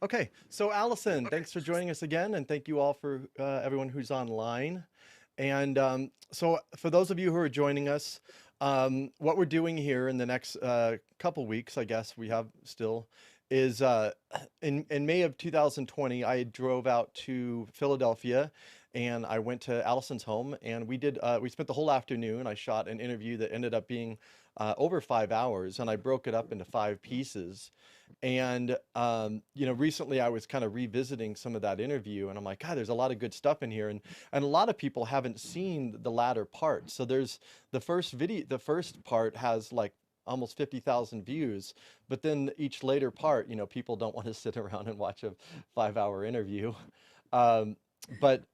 Okay, so Allison, thanks for joining us again, and thank you all for everyone who's online. And so, for those of you who are joining us, what we're doing here in the next couple weeks, I guess we have still, is in May of 2020, I drove out to Philadelphia, and I went to Allison's home, and we spent the whole afternoon. I shot an interview that ended up being over 5 hours, and I broke it up into five pieces. And recently I was kind of revisiting some of that interview, and I'm like, God, there's a lot of good stuff in here, and a lot of people haven't seen the latter part. So there's the first part has like almost 50,000 views, but then each later part, people don't want to sit around and watch a 5 hour interview. Um, but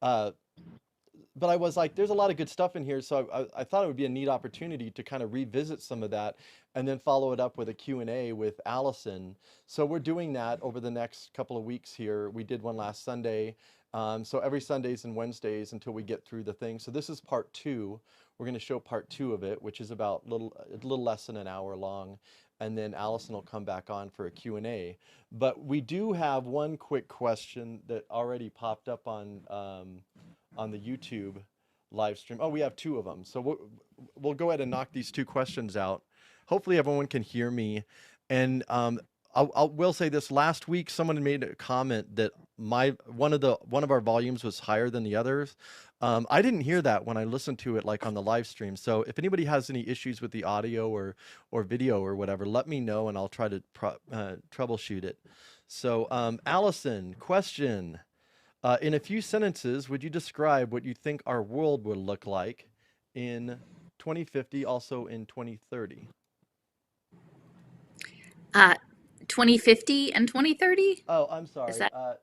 but I was like, there's a lot of good stuff in here, so I thought it would be a neat opportunity to kind of revisit some of that and then follow it up with a Q&A with Allison. So we're doing that over the next couple of weeks here. We did one last Sunday. So every Sundays and Wednesdays until we get through the thing. So this is part two. We're going to show part two of it, which is about a little less than an hour long. And then Allison will come back on for a Q&A. But we do have one quick question that already popped up on the YouTube live stream. Oh, we have two of them. So we'll go ahead and knock these two questions out. Hopefully everyone can hear me. And will say this: last week, someone made a comment that one of our volumes was higher than the others. I didn't hear that when I listened to it like on the live stream. So if anybody has any issues with the audio or video or whatever, let me know and I'll try to troubleshoot it. So Allison, question. In a few sentences, would you describe what you think our world will look like in 2050, also in 2030? Uh, 2050 and 2030? Oh, I'm Is sorry. that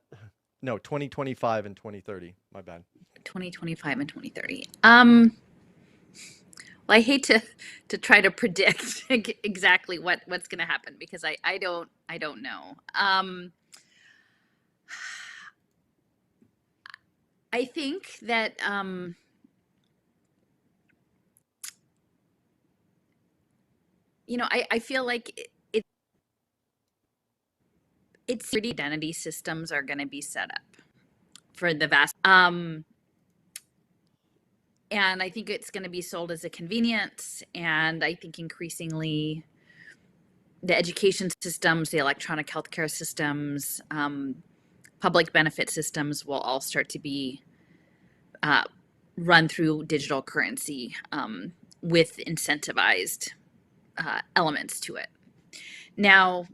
No, 2025 and 2030. My bad. 2025 and 2030? Well, I hate to try to predict exactly what's going to happen because I don't know. I think that I feel like it's identity systems are going to be set up for the vast and I think it's going to be sold as a convenience, and I think increasingly the education systems, the electronic healthcare systems, public benefit systems will all start to be uh, run through digital currency with incentivized elements to it. Now,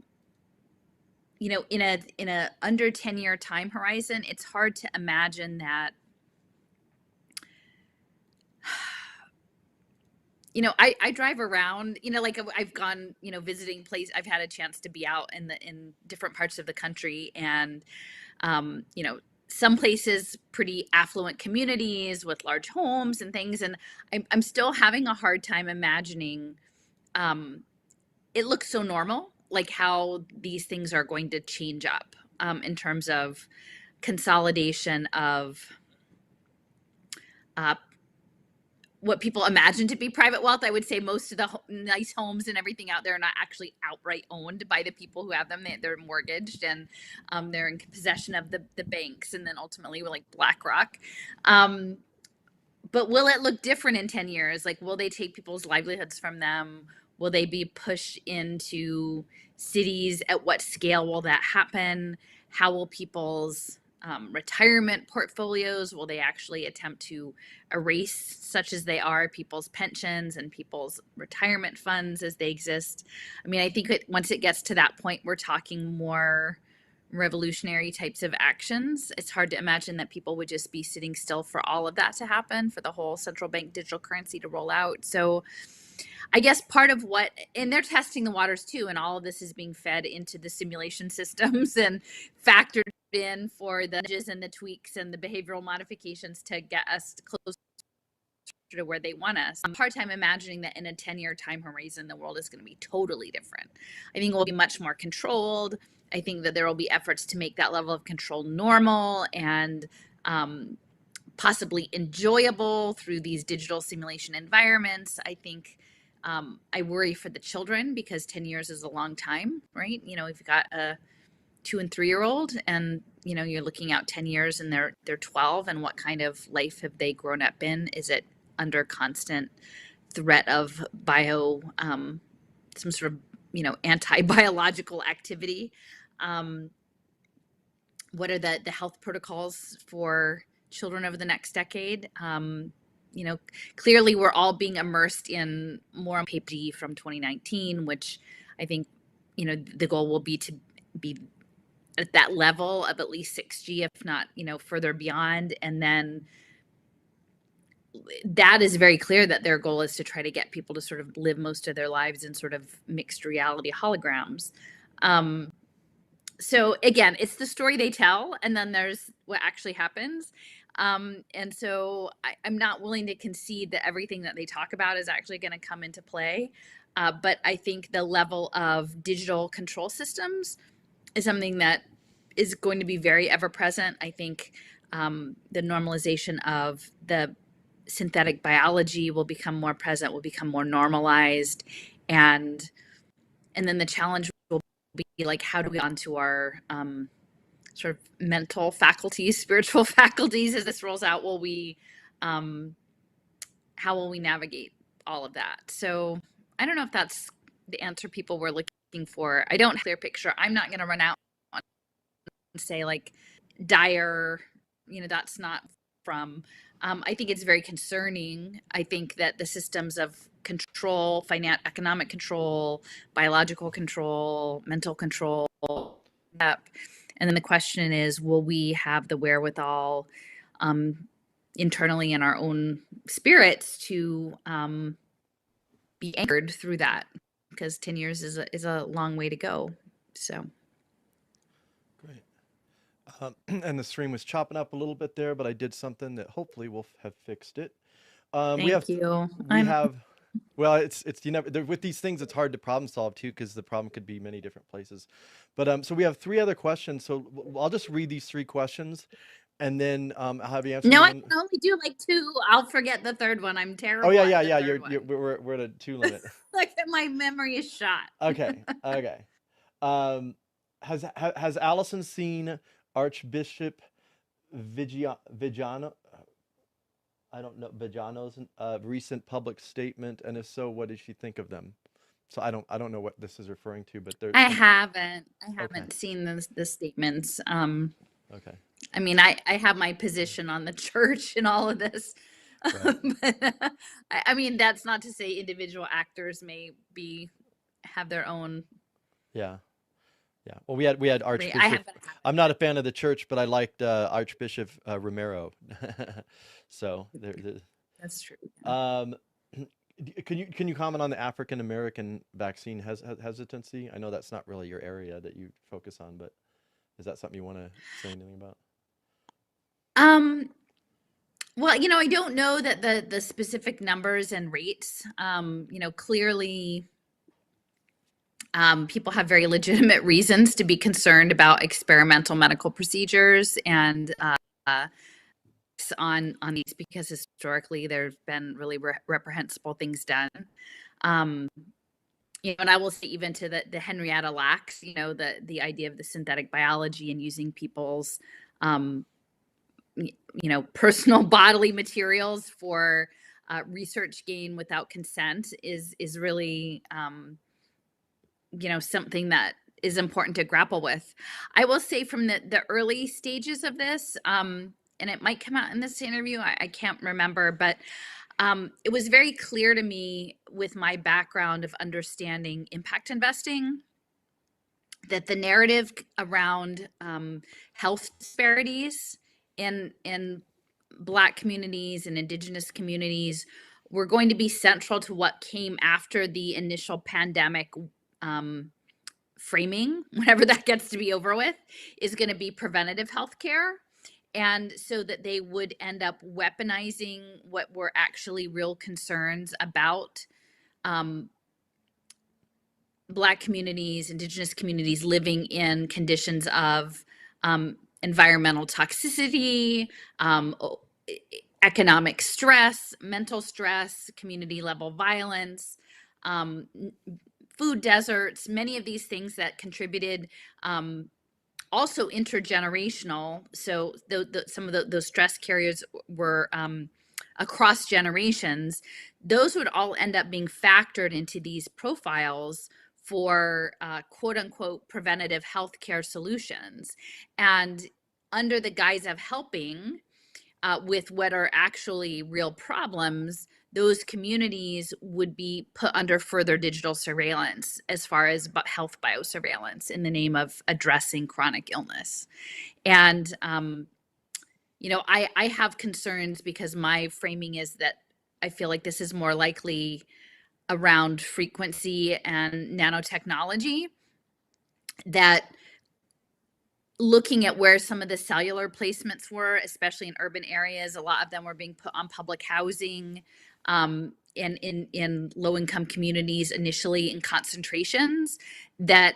in a under 10-year time horizon, it's hard to imagine that. I drive around, like I've gone, visiting place. I've had a chance to be out in different parts of the country, and some places pretty affluent communities with large homes and things, and I'm still having a hard time imagining it looks so normal, like how these things are going to change up in terms of consolidation of what people imagine to be private wealth. I would say most of the nice homes and everything out there are not actually outright owned by the people who have them. They're mortgaged, and they're in possession of the banks, and then ultimately like BlackRock. But will it look different in 10 years? Like, will they take people's livelihoods from them? Will they be pushed into cities? At what scale will that happen? How will people's retirement portfolios, will they actually attempt to erase, such as they are, people's pensions and people's retirement funds as they exist? I mean, I think once it gets to that point, we're talking more revolutionary types of actions. It's hard to imagine that people would just be sitting still for all of that to happen, for the whole central bank digital currency to roll out. So I guess part of and they're testing the waters too, and all of this is being fed into the simulation systems and factored in for the nudges and the tweaks and the behavioral modifications to get us close to where they want us. I'm hard time imagining that in a 10-year time horizon, the world is going to be totally different. I think it will be much more controlled. I think that there will be efforts to make that level of control normal and possibly enjoyable through these digital simulation environments. I think I worry for the children because 10 years is a long time, right? We've got a 2 and 3-year-old, and you're looking out 10 years and they're 12, and what kind of life have they grown up in? Is it under constant threat of some sort of anti-biological activity? What are the health protocols for children over the next decade? Clearly we're all being immersed in more PAPD from 2019, which I think the goal will be to be at that level of at least 6G, if not further beyond. And then that is very clear that their goal is to try to get people to sort of live most of their lives in sort of mixed reality holograms. So again, it's the story they tell, and then there's what actually happens. And so I'm not willing to concede that everything that they talk about is actually going to come into play. But I think the level of digital control systems is something that is going to be very ever present. I think the normalization of the synthetic biology will become more present, will become more normalized. And then the challenge will be like, how do we onto our sort of mental faculties, spiritual faculties as this rolls out? How will we navigate all of that? So I don't know if that's the answer people were looking for. I don't have a clear picture. I'm not going to run out and say like dire, that's not from. I think it's very concerning. I think that the systems of control, economic control, biological control, mental control, and then the question is, will we have the wherewithal internally in our own spirits to be anchored through that? Because 10 years is a long way to go. So. Great. And the stream was chopping up a little bit there, but I did something that hopefully will have fixed it. Thank you. Well, it's with these things, it's hard to problem solve too, because the problem could be many different places. But so we have 3 other questions. So I'll just read these 3 questions, and then I'll have you answer. No, I can only do like 2. I'll forget the third one. I'm terrible. Oh yeah. We're at a 2 limit. Like my memory is shot. Okay. Has Alison seen Archbishop Viggiano? I don't know, Viggiano's recent public statement, and if so, what did she think of them? So I don't know what this is referring to, but I haven't seen the statements. Okay. I mean, I have my position on the church in all of this. Right. But I mean, that's not to say individual actors may have their own. Yeah. Well, we had Archbishop. I'm not a fan of the church, but I liked Archbishop Romero. So that's true. Can you comment on the African American vaccine hesitancy? I know that's not really your area that you focus on, but is that something you want to say anything about? Well, I don't know that the specific numbers and rates. Clearly, people have very legitimate reasons to be concerned about experimental medical procedures and on these, because historically there have been really reprehensible things done. And I will say, even to the Henrietta Lacks, the idea of the synthetic biology and using people's personal bodily materials for research gain without consent is really something that is important to grapple with. I will say, from the early stages of this, and it might come out in this interview, I can't remember, but it was very clear to me, with my background of understanding impact investing, that the narrative around health disparities in Black communities and Indigenous communities were going to be central to what came after the initial pandemic framing, whenever that gets to be over with, is going to be preventative health care. And so that they would end up weaponizing what were actually real concerns about Black communities, Indigenous communities living in conditions of environmental toxicity, economic stress, mental stress, community level violence, food deserts, many of these things that contributed also intergenerational. So some of those stress carriers were across generations. Those would all end up being factored into these profiles for quote unquote preventative healthcare solutions. And under the guise of helping with what are actually real problems, those communities would be put under further digital surveillance as far as health biosurveillance in the name of addressing chronic illness. And, I have concerns because my framing is that I feel like this is more likely around frequency and nanotechnology, that looking at where some of the cellular placements were, especially in urban areas, a lot of them were being put on public housing, in low income communities initially in concentrations, that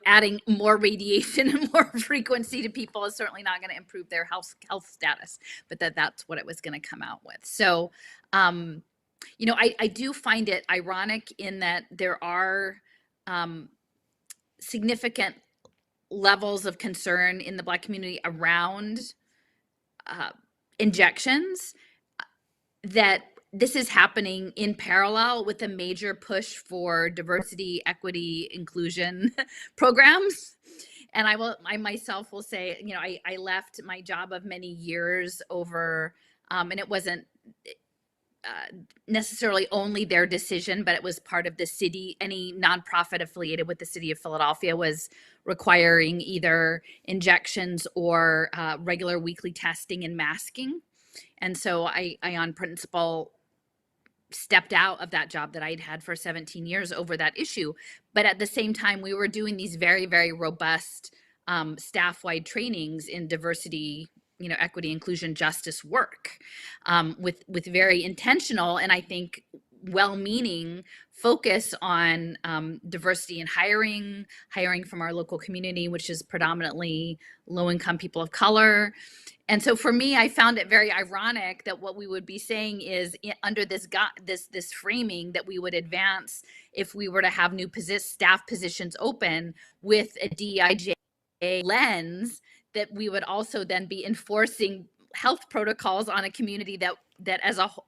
adding more radiation and more frequency to people is certainly not going to improve their health status, but that's what it was going to come out with. So I do find it ironic in that there are significant levels of concern in the Black community around injections, that this is happening in parallel with a major push for diversity, equity, inclusion programs. And I myself will say, I left my job of many years over, and it wasn't necessarily only their decision, but it was part of the city. Any nonprofit affiliated with the city of Philadelphia was requiring either injections or regular weekly testing and masking. And so I on principle, stepped out of that job that I'd had for 17 years over that issue. But at the same time, we were doing these very, very robust staff-wide trainings in diversity, equity, inclusion, justice work, with very intentional and I think well-meaning focus on diversity in hiring from our local community, which is predominantly low-income people of color. And so for me, I found it very ironic that what we would be saying is under this framing that we would advance if we were to have new staff positions open with a DEIJ lens, that we would also then be enforcing health protocols on a community that as a whole,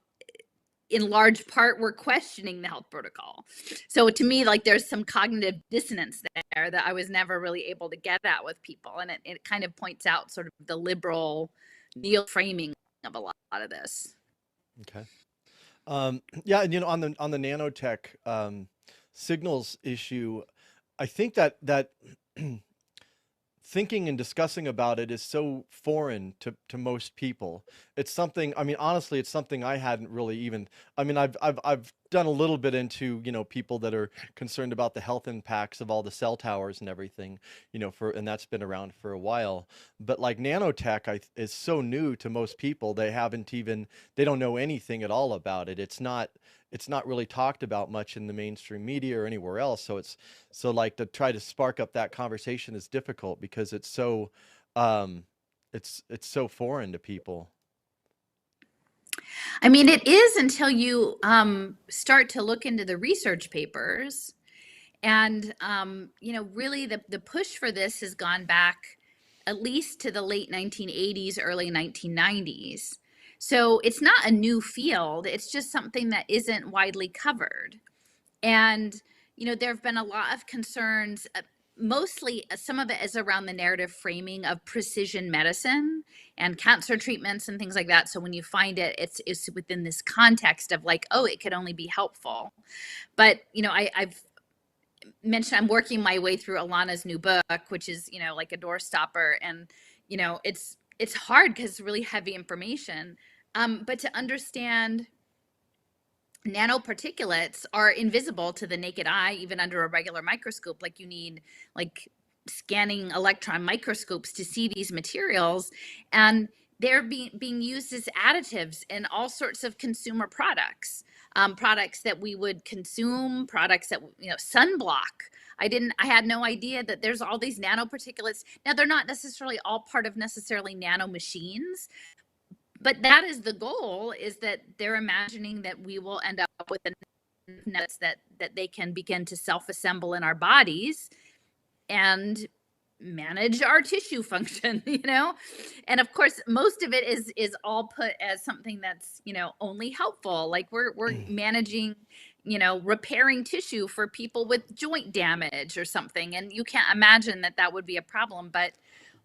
in large part, we're questioning the health protocol. So to me, like, there's some cognitive dissonance there that I was never really able to get at with people. And it kind of points out sort of the liberal neo framing of a lot of this. Okay. Yeah, and on the nanotech signals issue, I think that thinking and discussing about it is so foreign to most people. It's something, I mean, honestly, it's something I hadn't really even, I mean, I've done a little bit into, people that are concerned about the health impacts of all the cell towers and everything, and that's been around for a while. But like nanotech is so new to most people. They don't know anything at all about it. It's not really talked about much in the mainstream media or anywhere else. So like to try to spark up that conversation is difficult because it's so so foreign to people. I mean, it is until you start to look into the research papers. And, really the push for this has gone back at least to the late 1980s, early 1990s. So it's not a new field. It's just something that isn't widely covered. And, there have been a lot of concerns, mostly some of it is around the narrative framing of precision medicine and cancer treatments and things like that. So when you find it, it's within this context of like, oh, it could only be helpful. But, I've mentioned I'm working my way through Alana's new book, which is, like a doorstopper. And, it's hard because it's really heavy information. But to understand nanoparticulates are invisible to the naked eye, even under a regular microscope. Like you need like scanning electron microscopes to see these materials. And they're being used as additives in all sorts of consumer products, products that we would consume, products that, sunblock. I had no idea that there's all these nanoparticulates. Now, they're not necessarily all part of necessarily nano machines, but that is the goal, is that they're imagining that we will end up with nets that they can begin to self-assemble in our bodies. And manage our tissue function, you know? And of course, most of it is all put as something that's, you know, only helpful. Like we're managing, you know, repairing tissue for people with joint damage or something. And you can't imagine that that would be a problem. But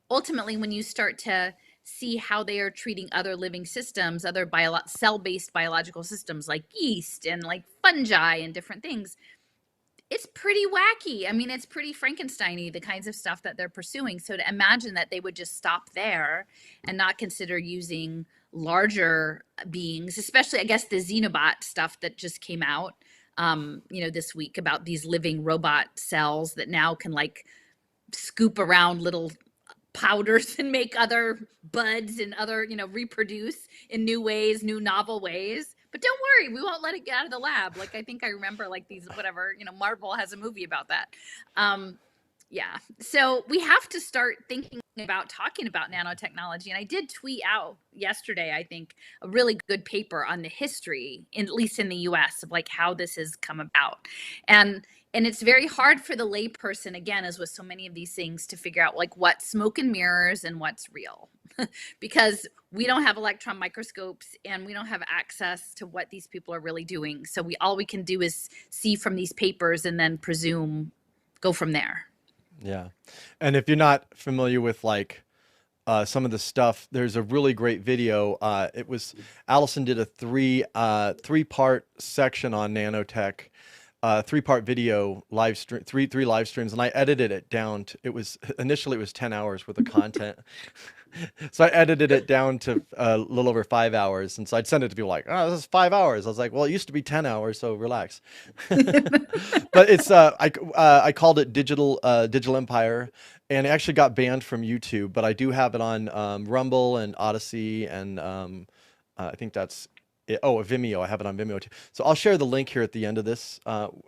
ultimately, when you start to see how they are treating other living systems, other cell-based biological systems like yeast and like fungi and different things, it's pretty wacky. I mean, it's pretty Frankenstein-y, the kinds of stuff that they're pursuing. So to imagine that they would just stop there and not consider using larger beings, especially I guess the xenobot stuff that just came out, you know, this week about these living robot cells that now can like scoop around little powders and make other buds and other, you know, reproduce in new ways, new novel ways. But don't worry, we won't let it get out of the lab. Like I think I remember like these whatever, you know, Marvel has a movie about that. Yeah. So we have to start thinking about talking about nanotechnology. And I did tweet out yesterday, I think, a really good paper on the history, at least in the US, of like how this has come about. And it's very hard for the layperson, again, as with so many of these things, to figure out like what's smoke and mirrors and what's real. Because we don't have electron microscopes and we don't have access to what these people are really doing. So all we can do is see from these papers and then presume, go from there. Yeah. And if you're not familiar with like some of the stuff, there's a really great video. It was Alison did a three-part section on nanotech, three-part video live stream, three live streams, and I edited it down to, initially it was 10 hours worth of content. So I edited it down to a little over 5 hours. And so I'd send it to people like, oh, this is 5 hours. I was like, well, it used to be 10 hours, so relax. But it's, I called it Digital Empire, and it actually got banned from YouTube, but I do have it on Rumble and Odyssey, and I think that's it. Oh, Vimeo. I have it on Vimeo too. So I'll share the link here at the end of this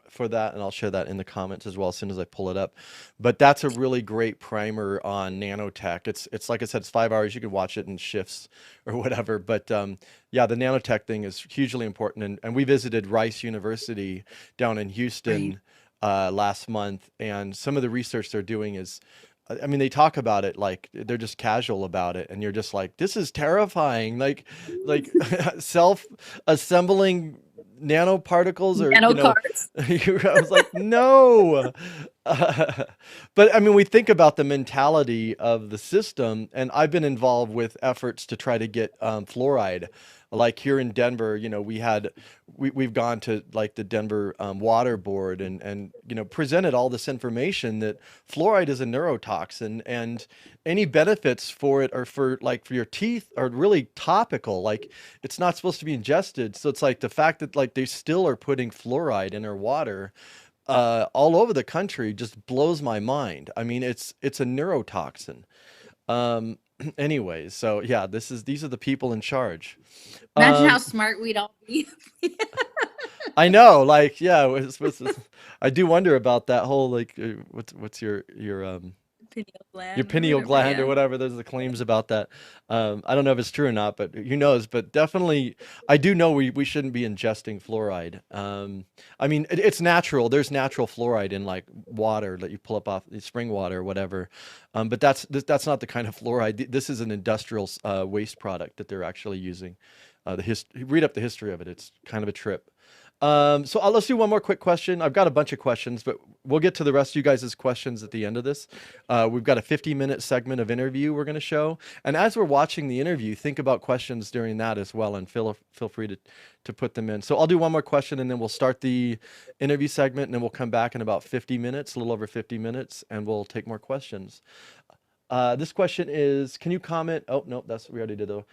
for that, and I'll share that in the comments as well as soon as I pull it up. But that's a really great primer on nanotech. It's like I said, it's 5 hours. You could watch it in shifts or whatever. But yeah, the nanotech thing is hugely important. And we visited Rice University down in Houston last month, and some of the research they're doing is, I mean, they talk about it like they're just casual about it, and you're just like, this is terrifying. Like self-assembling nanoparticles, or you know, I was like, no. But I mean, we think about the mentality of the system, and I've been involved with efforts to try to get fluoride. Like here in Denver, you know, we've gone to like the Denver Water Board and you know, presented all this information that fluoride is a neurotoxin, and any benefits for it are for your teeth are really topical. Like it's not supposed to be ingested. So it's like the fact that like they still are putting fluoride in our water all over the country just blows my mind. I mean, it's a neurotoxin. Anyways, so yeah, these are the people in charge. Imagine how smart we'd all be. I know, like, yeah, I do wonder about that whole like, what's your pineal gland or whatever. There's the claims about that. I don't know if it's true or not, but who knows? But definitely, I do know we shouldn't be ingesting fluoride. I mean, it's natural. There's natural fluoride in like water that you pull up off the spring water or whatever. But that's not the kind of fluoride. This is an industrial waste product that they're actually using. Read up the history of it. It's kind of a trip. So let's do one more quick question. I've got a bunch of questions, but we'll get to the rest of you guys' questions at the end of this. We've got a 50-minute segment of interview we're going to show. And as we're watching the interview, think about questions during that as well, and feel free to put them in. So I'll do one more question, and then we'll start the interview segment, and then we'll come back in about 50 minutes, a little over 50 minutes, and we'll take more questions. This question is, can you comment? Oh, no, we already did though.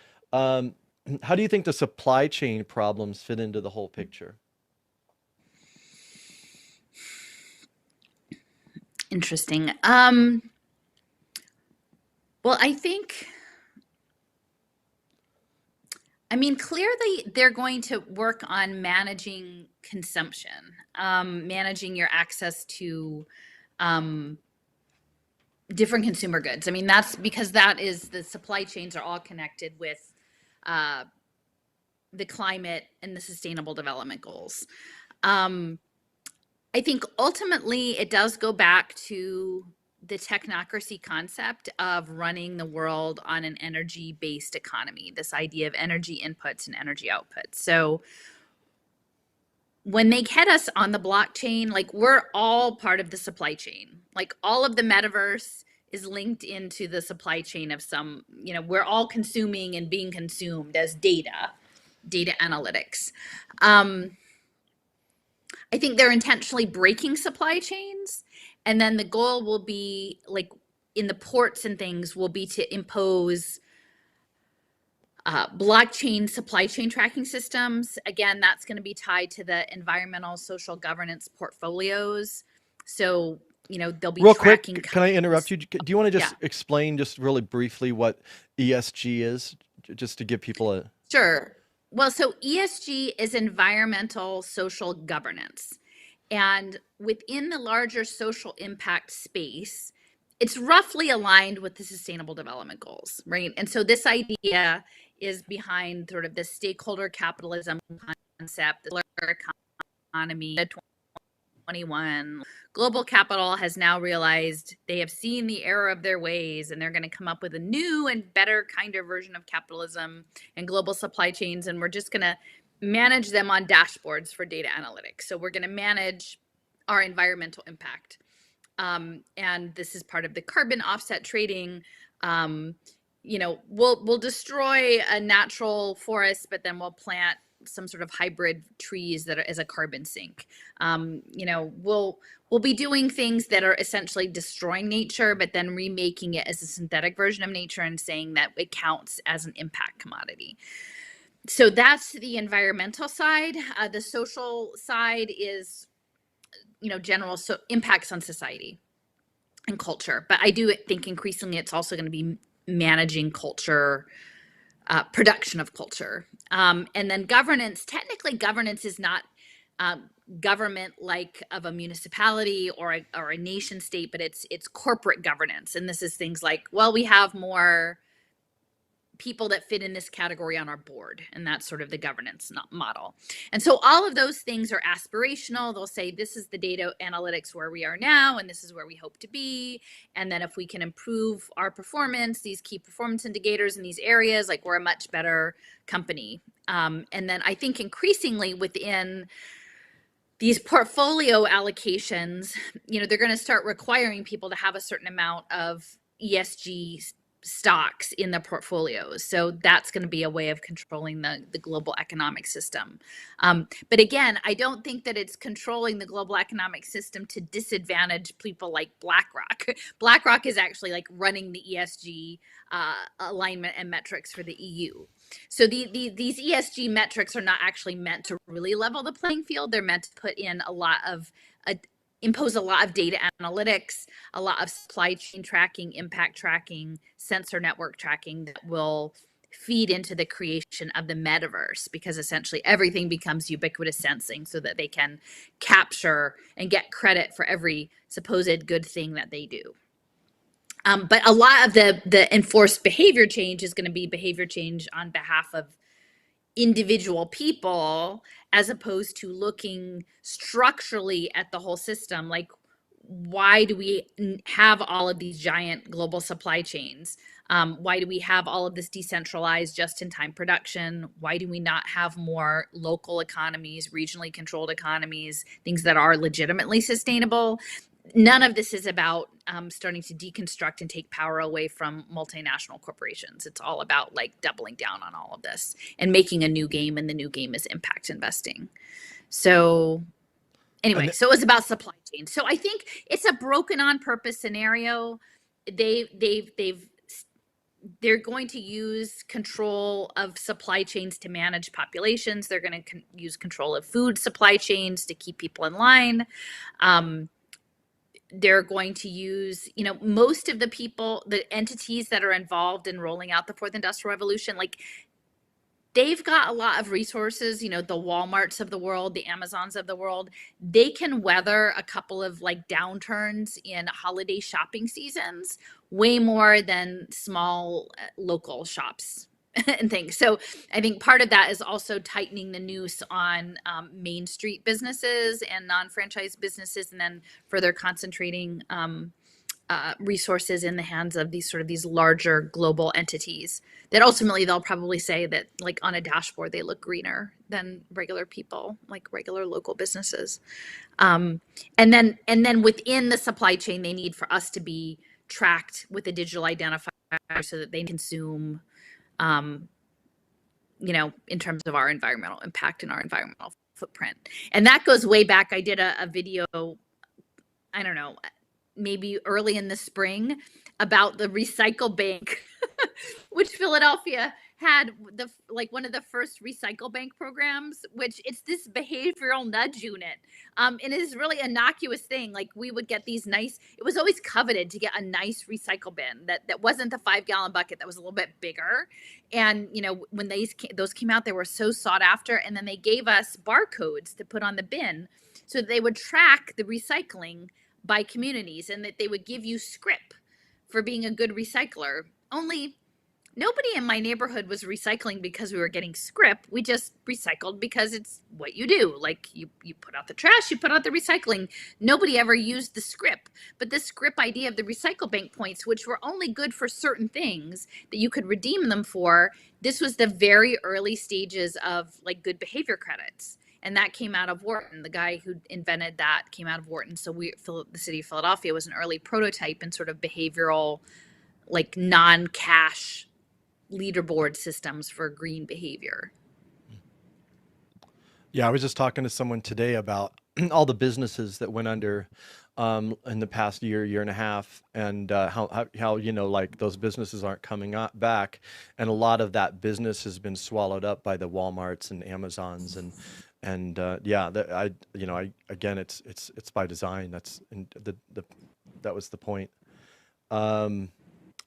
How do you think the supply chain problems fit into the whole picture? Interesting. Well, I mean, clearly they're going to work on managing consumption, managing your access to different consumer goods. I mean, that's because the supply chains are all connected with the climate and the sustainable development goals. I think ultimately it does go back to the technocracy concept of running the world on an energy-based economy, this idea of energy inputs and energy outputs. So when they get us on the blockchain, like we're all part of the supply chain. Like all of the metaverse is linked into the supply chain of some, we're all consuming and being consumed as data analytics. I think they're intentionally breaking supply chains. And then the goal will be, like in the ports and things, will be to impose blockchain supply chain tracking systems. Again, that's going to be tied to the environmental social governance portfolios. So, they'll be Real tracking. quick, can I interrupt you? Do you want to Yeah. just explain just really briefly what ESG is, just to give people a... Sure. Well, so ESG is environmental social governance. And within the larger social impact space, it's roughly aligned with the Sustainable Development Goals, right? And so this idea is behind sort of the stakeholder capitalism concept, the circular economy. 21 global capital has now realized they have seen the error of their ways, and they're going to come up with a new and better kind of version of capitalism and global supply chains, and we're just going to manage them on dashboards for data analytics. So we're going to manage our environmental impact, and this is part of the carbon offset trading. We'll destroy a natural forest, but then we'll plant some sort of hybrid trees that are as a carbon sink. We'll be doing things that are essentially destroying nature, but then remaking it as a synthetic version of nature and saying that it counts as an impact commodity. So that's the environmental side. The social side is, general impacts on society and culture. But I do think increasingly it's also going to be managing culture, production of culture. And then governance. Technically, governance is not government like of a municipality or a nation state, but it's corporate governance. And this is things like, well, we have more people that fit in this category on our board, and that's sort of the governance model. And so all of those things are aspirational. They'll say this is the data analytics where we are now, and this is where we hope to be, and then if we can improve our performance, these key performance indicators in these areas, like we're a much better company. And then I think increasingly within these portfolio allocations, they're going to start requiring people to have a certain amount of ESG stocks in the portfolios. So that's going to be a way of controlling the global economic system. But again, I don't think that it's controlling the global economic system to disadvantage people like BlackRock. BlackRock is actually like running the ESG alignment and metrics for the EU. So these ESG metrics are not actually meant to really level the playing field. They're meant to put in impose a lot of data analytics, a lot of supply chain tracking, impact tracking, sensor network tracking that will feed into the creation of the metaverse, because essentially everything becomes ubiquitous sensing so that they can capture and get credit for every supposed good thing that they do. But a lot of the enforced behavior change is going to be behavior change on behalf of individual people, as opposed to looking structurally at the whole system. Like, why do we have all of these giant global supply chains? Why do we have all of this decentralized just-in-time production? Why do we not have more local economies, regionally controlled economies, things that are legitimately sustainable? None of this is about starting to deconstruct and take power away from multinational corporations. It's all about like doubling down on all of this and making a new game, and the new game is impact investing. So anyway, so it was about supply chain. So I think it's a broken on purpose scenario. They're going to use control of supply chains to manage populations. They're going to use control of food supply chains to keep people in line. They're going to use, most of the entities that are involved in rolling out the fourth industrial revolution, like they've got a lot of resources, the Walmarts of the world, the Amazons of the world. They can weather a couple of like downturns in holiday shopping seasons way more than small local shops and things. So I think part of that is also tightening the noose on Main Street businesses and non-franchise businesses, and then further concentrating resources in the hands of these larger global entities that ultimately they'll probably say that, like, on a dashboard they look greener than regular people, like regular local businesses. And then within the supply chain, they need for us to be tracked with a digital identifier so that they consume, in terms of our environmental impact and our environmental footprint. And that goes way back. I did a video, I don't know, maybe early in the spring, about the recycle bank, which Philadelphia had one of the first recycle bank programs, which it's this behavioral nudge unit. And it is really innocuous thing. Like, we would get these nice, it was always coveted to get a nice recycle bin that wasn't the 5-gallon bucket, that was a little bit bigger. And, when those came out, they were so sought after. And then they gave us barcodes to put on the bin so that they would track the recycling by communities, and that they would give you scrip for being a good recycler. Only nobody in my neighborhood was recycling because we were getting scrip. We just recycled because it's what you do. Like, you put out the trash, you put out the recycling. Nobody ever used the scrip. But the scrip idea of the recycle bank points, which were only good for certain things that you could redeem them for, this was the very early stages of, like, good behavior credits. And that came out of Wharton. The guy who invented that came out of Wharton. So the city of Philadelphia was an early prototype in sort of behavioral, like, non-cash leaderboard systems for green behavior. Yeah, I was just talking to someone today about all the businesses that went under in the past year and a half, and how like, those businesses aren't coming back, and a lot of that business has been swallowed up by the Walmarts and Amazons, and yeah, again, it's by design. That's that was the point.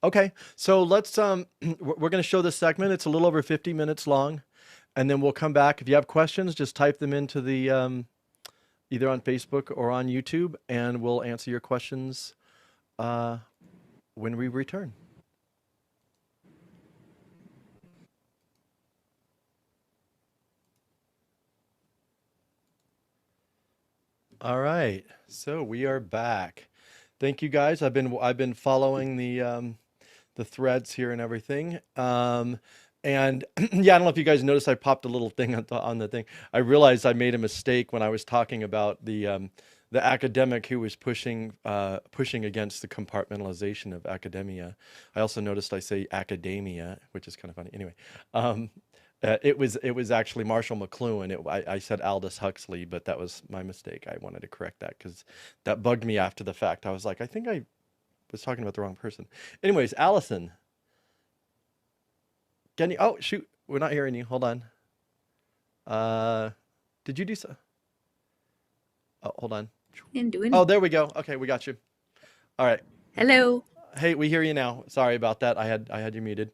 Okay, so let's we're going to show this segment. It's a little over 50 minutes long, and then we'll come back. If you have questions, just type them into the either on Facebook or on YouTube, and we'll answer your questions when we return. All right, so we are back. Thank you, guys. I've been following the threads here and everything. And yeah, I don't know if you guys noticed, I popped a little thing on the thing. I realized I made a mistake when I was talking about the academic who was pushing against the compartmentalization of academia. I also noticed I say academia, which is kind of funny. Anyway, it was actually Marshall McLuhan. I said Aldous Huxley, but that was my mistake. I wanted to correct that because that bugged me after the fact. I was like, I think I was talking about the wrong person. Anyways, Allison, can you? Oh shoot, we're not hearing you. Hold on. Did you do so? Oh, hold on. Didn't do anything. Oh, there we go. Okay, we got you. All right. Hello. Hey, we hear you now. Sorry about that. I had you muted.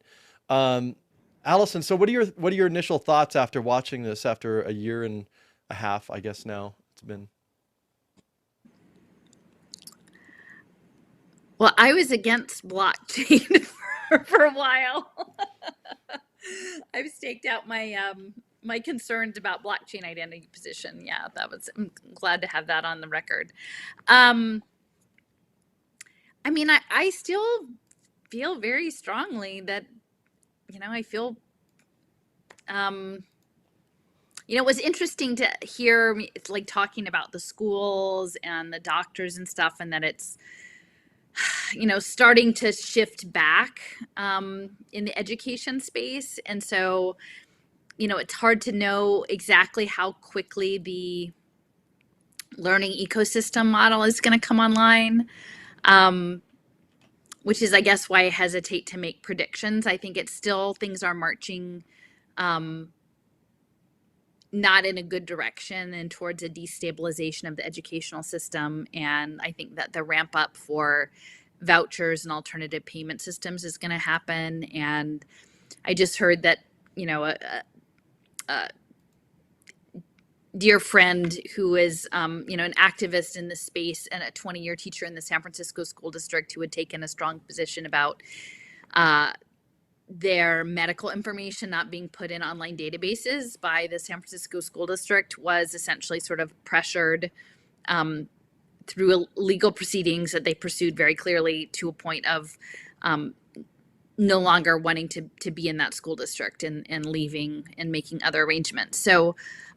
Allison, so what are your initial thoughts after watching this after a year and a half, I guess now it's been? Well, I was against blockchain for a while. I've staked out my concerns about blockchain identity position. Yeah, I'm glad to have that on the record. I mean, I still feel very strongly that, I feel, it was interesting to hear me, like, talking about the schools and the doctors and stuff, and that it's, starting to shift back in the education space. And so, it's hard to know exactly how quickly the learning ecosystem model is going to come online, which is, I guess, why I hesitate to make predictions. I think things are marching not in a good direction and towards a destabilization of the educational system. And I think that the ramp up for vouchers and alternative payment systems is going to happen. And I just heard that, a dear friend who is, an activist in the space and a 20-year teacher in the San Francisco school district, who had taken a strong position about their medical information not being put in online databases by the San Francisco school district, was essentially sort of pressured through legal proceedings that they pursued very clearly to a point of um, no longer wanting to be in that school district and leaving and making other arrangements. So,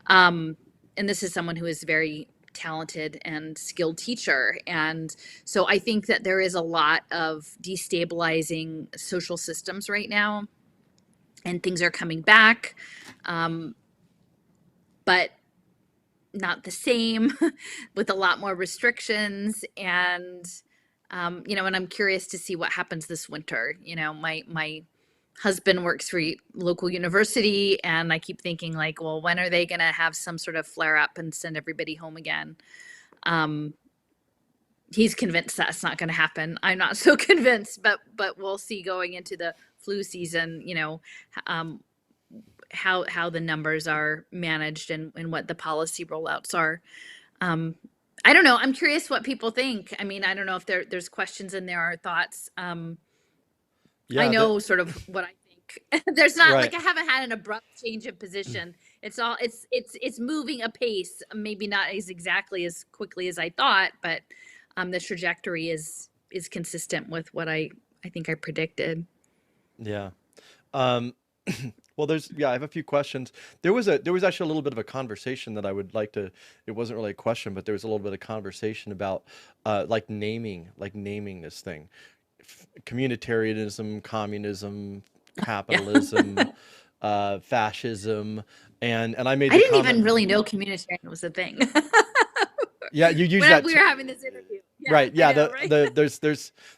and this is someone who is very talented and skilled teacher. And so I think that there is a lot of destabilizing social systems right now, and things are coming back, but not the same, with a lot more restrictions. And and I'm curious to see what happens this winter. My husband works for local university, and I keep thinking, like, well, when are they going to have some sort of flare up and send everybody home again? He's convinced that's not going to happen. I'm not so convinced, but we'll see going into the flu season, um, how the numbers are managed and what the policy rollouts are. I don't know. I'm curious what people think. I mean, I don't know if there's questions in there or thoughts. I Yeah, know sort of what I think. There's not, right. like, I haven't had an abrupt change of position. It's moving apace, maybe not as exactly as quickly as I thought, but the trajectory is consistent with what I think I predicted. Yeah. Um, well, I have a few questions. There was actually a little bit of a conversation that I would like to, it wasn't really a question, but there was a little bit of conversation about like naming this thing. Communitarianism, communism, Yeah. capitalism, fascism, and I made I the didn't comment. even really know communitarian was a thing. Yeah, you use When that we were having this interview. Yeah, right. I Yeah, know, right?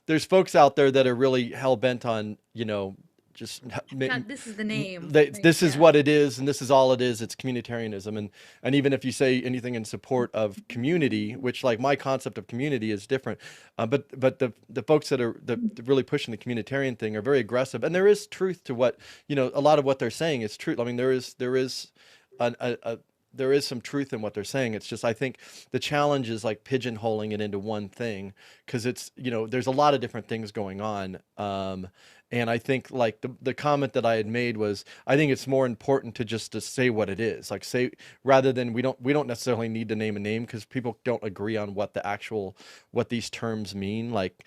there's folks out there that are really hell bent on, just God, this is the name. Like, this is yeah. what it is, and this is all it is. It's communitarianism, and even if you say anything in support of community, which, like, my concept of community is different, but the folks that are really pushing the communitarian thing are very aggressive, and there is truth to what, a lot of what they're saying is true. I mean, there is a there is some truth in what they're saying. It's just, I think the challenge is like pigeonholing it into one thing, because it's, there's a lot of different things going on. And I think, like, the comment that I had made was, I think it's more important to just to say what it is, like, say, rather than, we don't necessarily need to name a name, because people don't agree on what these terms mean. Like,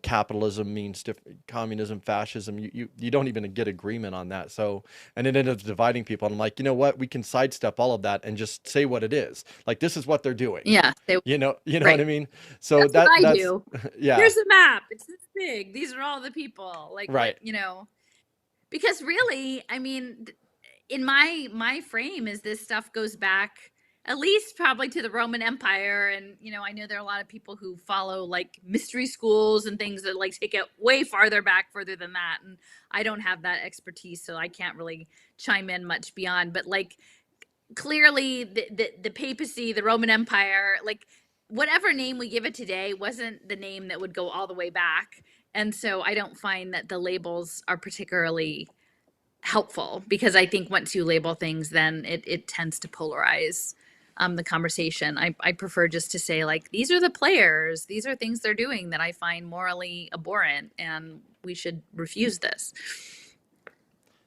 capitalism means different, communism, fascism. You don't even get agreement on that. So, and it ended up dividing people. And I'm like, you know what? We can sidestep all of that and just say what it is. Like, this is what they're doing. Yeah. You know what Right. I mean? So That's what I that's do. yeah, Here's the map. It's this big. These are all the people. Like, what, right. because really, I mean, in my frame is this stuff goes back at least probably to the Roman Empire. And I know there are a lot of people who follow, like, mystery schools and things that, like, take it way farther back, further than that, and I don't have that expertise, so I can't really chime in much beyond. But, like, clearly the papacy, the Roman Empire, like, whatever name we give it today wasn't the name that would go all the way back. And so I don't find that the labels are particularly helpful, because I think once you label things, then it tends to polarize the conversation. I prefer just to say, like, these are the players, these are things they're doing that I find morally abhorrent, and we should refuse this.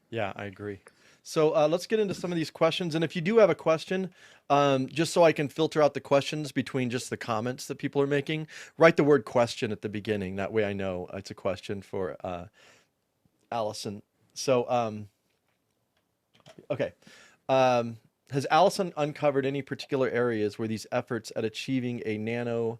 Yeah, I agree. So let's get into some of these questions. And if you do have a question, just so I can filter out the questions between just the comments that people are making, write the word question at the beginning. That way I know it's a question for Allison. So, okay. Has Allison uncovered any particular areas where these efforts at achieving a nano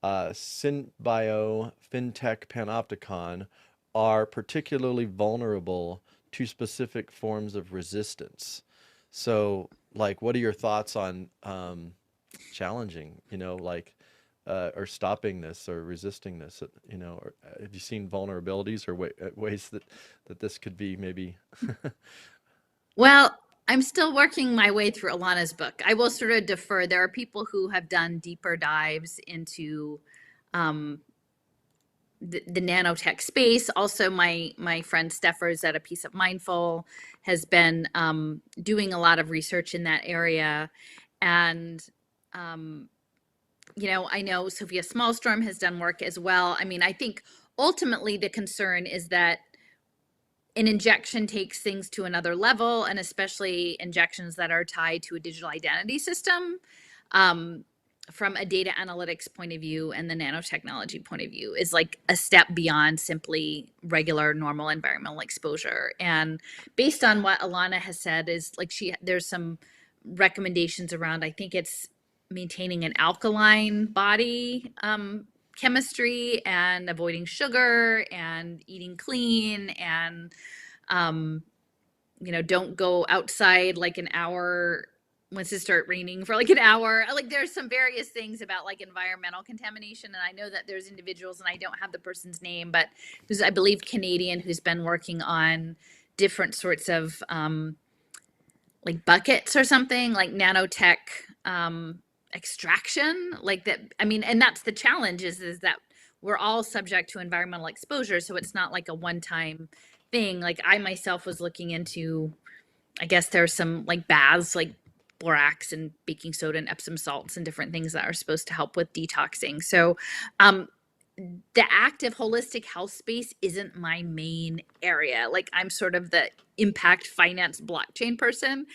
synbio fintech panopticon are particularly vulnerable to specific forms of resistance? So, like, what are your thoughts on challenging, like, or stopping this or resisting this? Or have you seen vulnerabilities or ways that this could be maybe? Well, I'm still working my way through Alana's book. I will sort of defer. There are people who have done deeper dives into um, the nanotech space. Also, my friend Steffers at A Piece of Mindful has been doing a lot of research in that area. And um, I know Sophia Smallstorm has done work as well. I mean, I think ultimately the concern is that an injection takes things to another level, and especially injections that are tied to a digital identity system. Um, from a data analytics point of view and the nanotechnology point of view is like a step beyond simply regular normal environmental exposure. And based on what Alana has said is like there's some recommendations around, I think it's maintaining an alkaline body chemistry and avoiding sugar and eating clean and don't go outside like an hour once it start raining for like an hour. Like there's some various things about like environmental contamination. And I know that there's individuals, and I don't have the person's name, but who's, I believe, Canadian, who's been working on different sorts of like buckets or something, like nanotech extraction, like that. I mean, and that's the challenge is that we're all subject to environmental exposure. So it's not like a one-time thing. Like I myself was looking into, I guess there's some like baths, like borax and baking soda and Epsom salts and different things that are supposed to help with detoxing. So the active holistic health space isn't my main area. Like I'm sort of the impact finance blockchain person,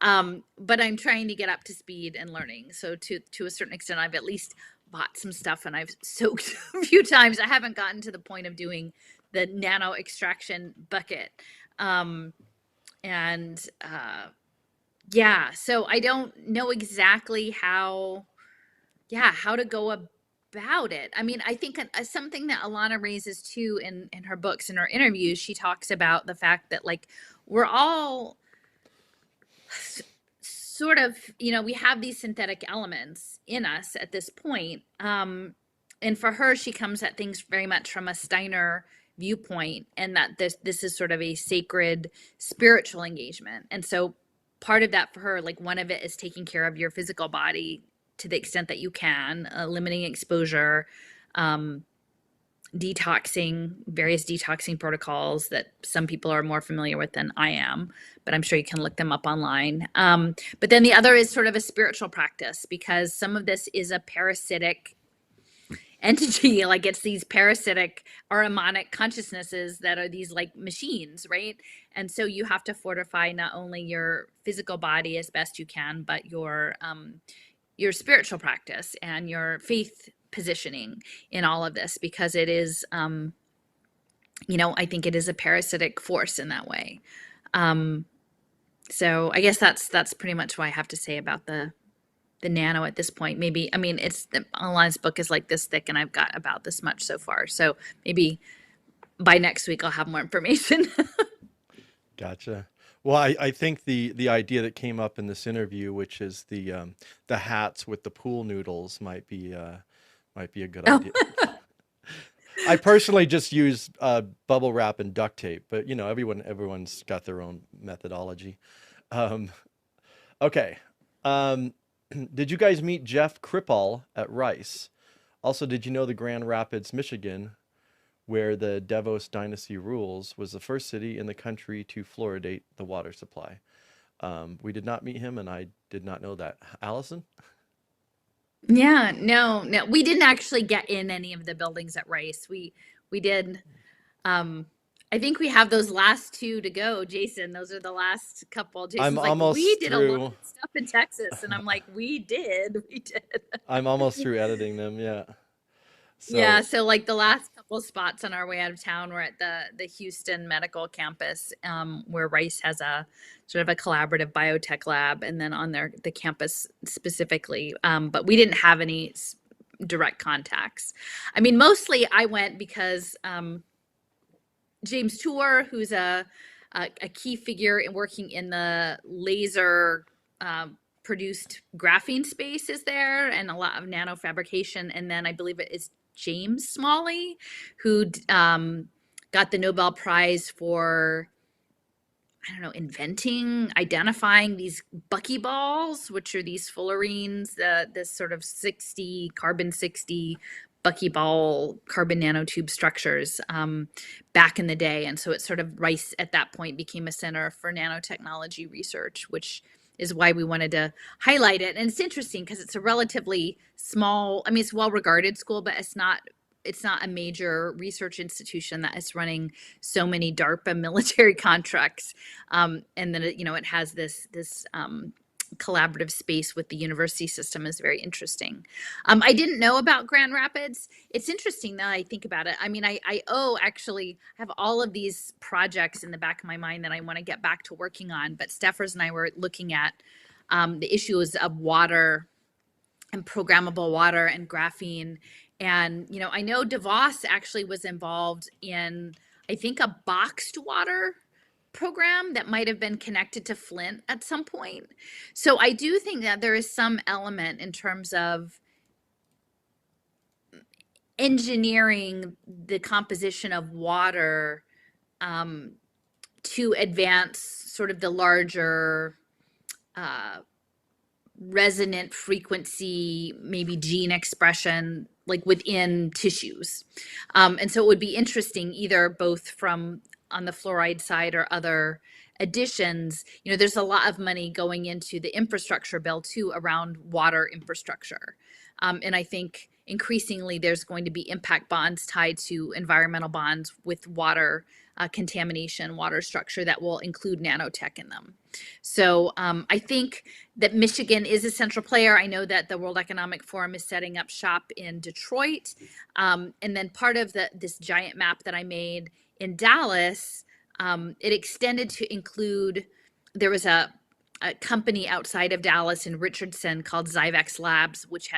but I'm trying to get up to speed and learning. So to a certain extent, I've at least bought some stuff and I've soaked a few times. I haven't gotten to the point of doing the nano extraction bucket. Yeah, so I don't know exactly how to go about it. I mean, I think something that Alana raises too in her books and her interviews, she talks about the fact that like we're all sort of, we have these synthetic elements in us at this point. And for her, she comes at things very much from a Steiner viewpoint, and that this is sort of a sacred spiritual engagement. And so part of that for her, like one of it is taking care of your physical body to the extent that you can, limiting exposure, detoxing, various detoxing protocols that some people are more familiar with than I am, but I'm sure you can look them up online. But then the other is sort of a spiritual practice, because some of this is a parasitic entity. Like it's these parasitic harmonic consciousnesses that are these like machines, right? And so you have to fortify not only your physical body as best you can, but your spiritual practice and your faith positioning in all of this, because it is I think it is a parasitic force in that way. So I guess that's pretty much what I have to say about the nano at this point. Maybe, I mean, it's Alana's book is like this thick and I've got about this much so far. So maybe by next week I'll have more information. Gotcha. Well, I think the idea that came up in this interview, which is the hats with the pool noodles, might be a good idea. I personally just use bubble wrap and duct tape, but everyone's got their own methodology. Okay. Did you guys meet Jeff Krippal at Rice? Also, did you know the Grand Rapids, Michigan, where the Devos dynasty rules, was the first city in the country to fluoridate the water supply? We did not meet him, and I did not know that. Allison? Yeah, no, we didn't actually get in any of the buildings at Rice. We did. I think we have those last two to go, Jason. Those are the last couple. Jason's I'm like, we almost did a lot through. of stuff in Texas, and I'm like, we did. I'm almost through editing them. Yeah. Yeah, So so like the last couple spots on our way out of town were at the Houston Medical Campus, where Rice has a sort of a collaborative biotech lab, and then on the campus specifically. But we didn't have any direct contacts. I mean, mostly I went because James Tour, who's a key figure in working in the laser produced graphene space, is there, and a lot of nanofabrication. And then I believe it is James Smalley, who got the Nobel Prize for, I don't know, identifying these buckyballs, which are these fullerenes, this sort of carbon 60 buckyball carbon nanotube structures back in the day. And so it sort of, Rice at that point became a center for nanotechnology research, which is why we wanted to highlight it. And it's interesting because it's a relatively small, I mean, it's well-regarded school, but it's not a major research institution that is running so many DARPA military contracts. And then, it has this collaborative space with the university system is very interesting. I didn't know about Grand Rapids. It's interesting now I think about it. I mean, actually have all of these projects in the back of my mind that I want to get back to working on. But Steffers and I were looking at the issues of water and programmable water and graphene. And, I know DeVos actually was involved in, I think, a boxed water program that might have been connected to Flint at some point. So I do think that there is some element in terms of engineering the composition of water to advance sort of the larger resonant frequency, maybe gene expression, like within tissues. And so it would be interesting either both from on the fluoride side or other additions. There's a lot of money going into the infrastructure bill too around water infrastructure. And I think increasingly there's going to be impact bonds tied to environmental bonds with water contamination, water structure that will include nanotech in them. So I think that Michigan is a central player. I know that the World Economic Forum is setting up shop in Detroit. And then part of this giant map that I made in Dallas, it extended to include, there was a company outside of Dallas in Richardson called Zyvex Labs, which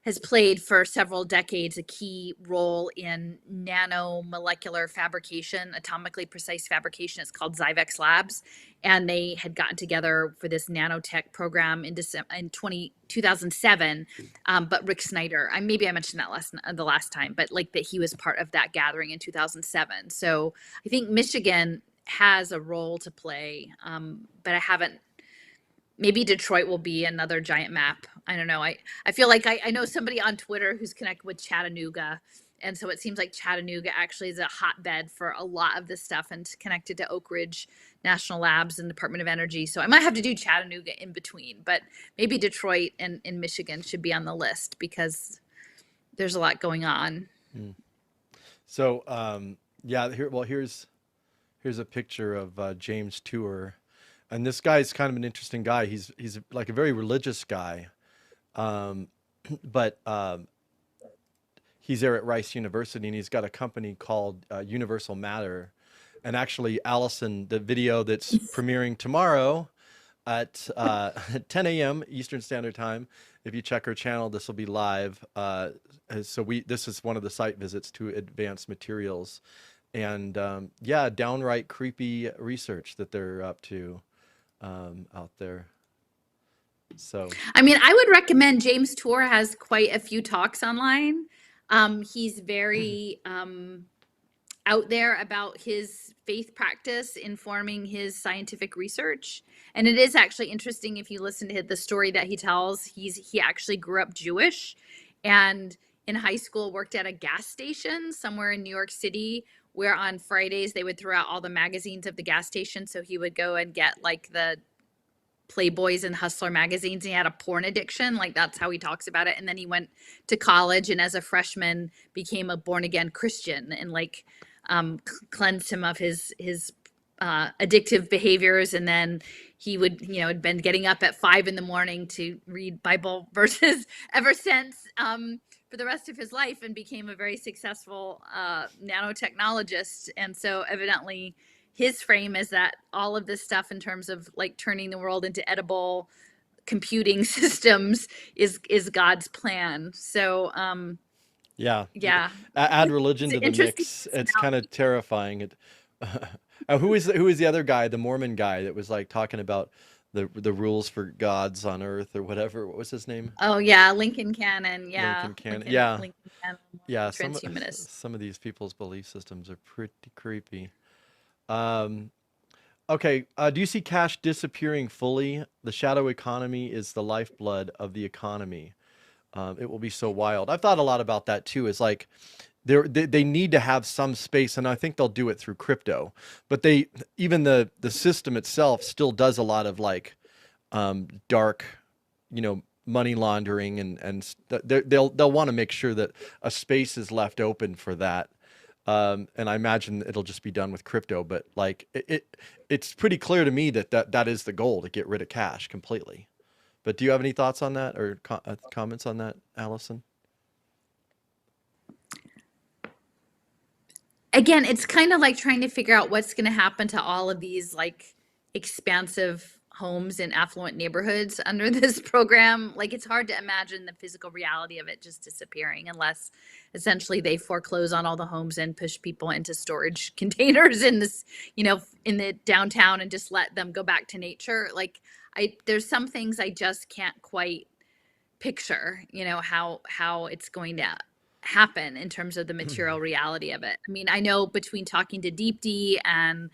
has played for several decades a key role in nanomolecular fabrication, atomically precise fabrication. It's called Zyvex Labs. And they had gotten together for this nanotech program in 2007. But Rick Snyder, maybe I mentioned that the last time, but like that he was part of that gathering in 2007. So I think Michigan has a role to play, but I haven't. Maybe Detroit will be another giant map. I don't know. I feel like I know somebody on Twitter who's connected with Chattanooga. And so it seems like Chattanooga actually is a hotbed for a lot of this stuff and connected to Oak Ridge National Labs and Department of Energy. So I might have to do Chattanooga in between, but maybe Detroit and Michigan should be on the list because there's a lot going on. So, yeah, here's a picture of James Tour. And this guy's kind of an interesting guy. He's like a very religious guy, but he's there at Rice University, and he's got a company called Universal Matter. And actually, Allison, the video that's premiering tomorrow at 10 a.m. Eastern Standard Time, if you check her channel, this will be live. This is one of the site visits to Advanced Materials, and yeah, downright creepy research that they're up to. Out there. So I mean, I would recommend James Tour has quite a few talks online. He's very out there about his faith practice informing his scientific research. And it is actually interesting if you listen to the story that he tells. He actually grew up Jewish and in high school worked at a gas station somewhere in New York City, where on Fridays they would throw out all the magazines of the gas station. So he would go and get like the Playboys and Hustler magazines. And he had a porn addiction. Like that's how he talks about it. And then he went to college and as a freshman became a born again Christian and like cleansed him of his addictive behaviors. And then he would, had been getting up at 5 a.m. to read Bible verses ever since. For the rest of his life and became a very successful nanotechnologist. And so evidently his frame is that all of this stuff in terms of like turning the world into edible computing systems is God's plan. So yeah. Add religion to the mix. It's kind of terrifying. Who is the other guy, the Mormon guy that was like talking about the rules for gods on earth or whatever? What was his name? Oh yeah, Lincoln Cannon. Yeah, Lincoln Cannon. Yeah, Lincoln Cannon, yeah. transhumanist. Some of these people's belief systems are pretty creepy. Okay. Do you see cash disappearing fully? The shadow economy is the lifeblood of the economy. It will be so wild. I've thought a lot about that too. It's like they need to have some space, and I think they'll do it through crypto. But even the system itself still does a lot of like dark, money laundering, and they'll want to make sure that a space is left open for that. And I imagine it'll just be done with crypto. But like it's pretty clear to me that is the goal, to get rid of cash completely. But do you have any thoughts on that, or comments on that, Allison? Again, it's kind of like trying to figure out what's going to happen to all of these like expansive homes in affluent neighborhoods under this program. Like it's hard to imagine the physical reality of it just disappearing unless essentially they foreclose on all the homes and push people into storage containers in this, in the downtown and just let them go back to nature. Like there's some things I just can't quite picture, how it's going to happen in terms of the material reality of it. I mean, I know between talking to Deepti and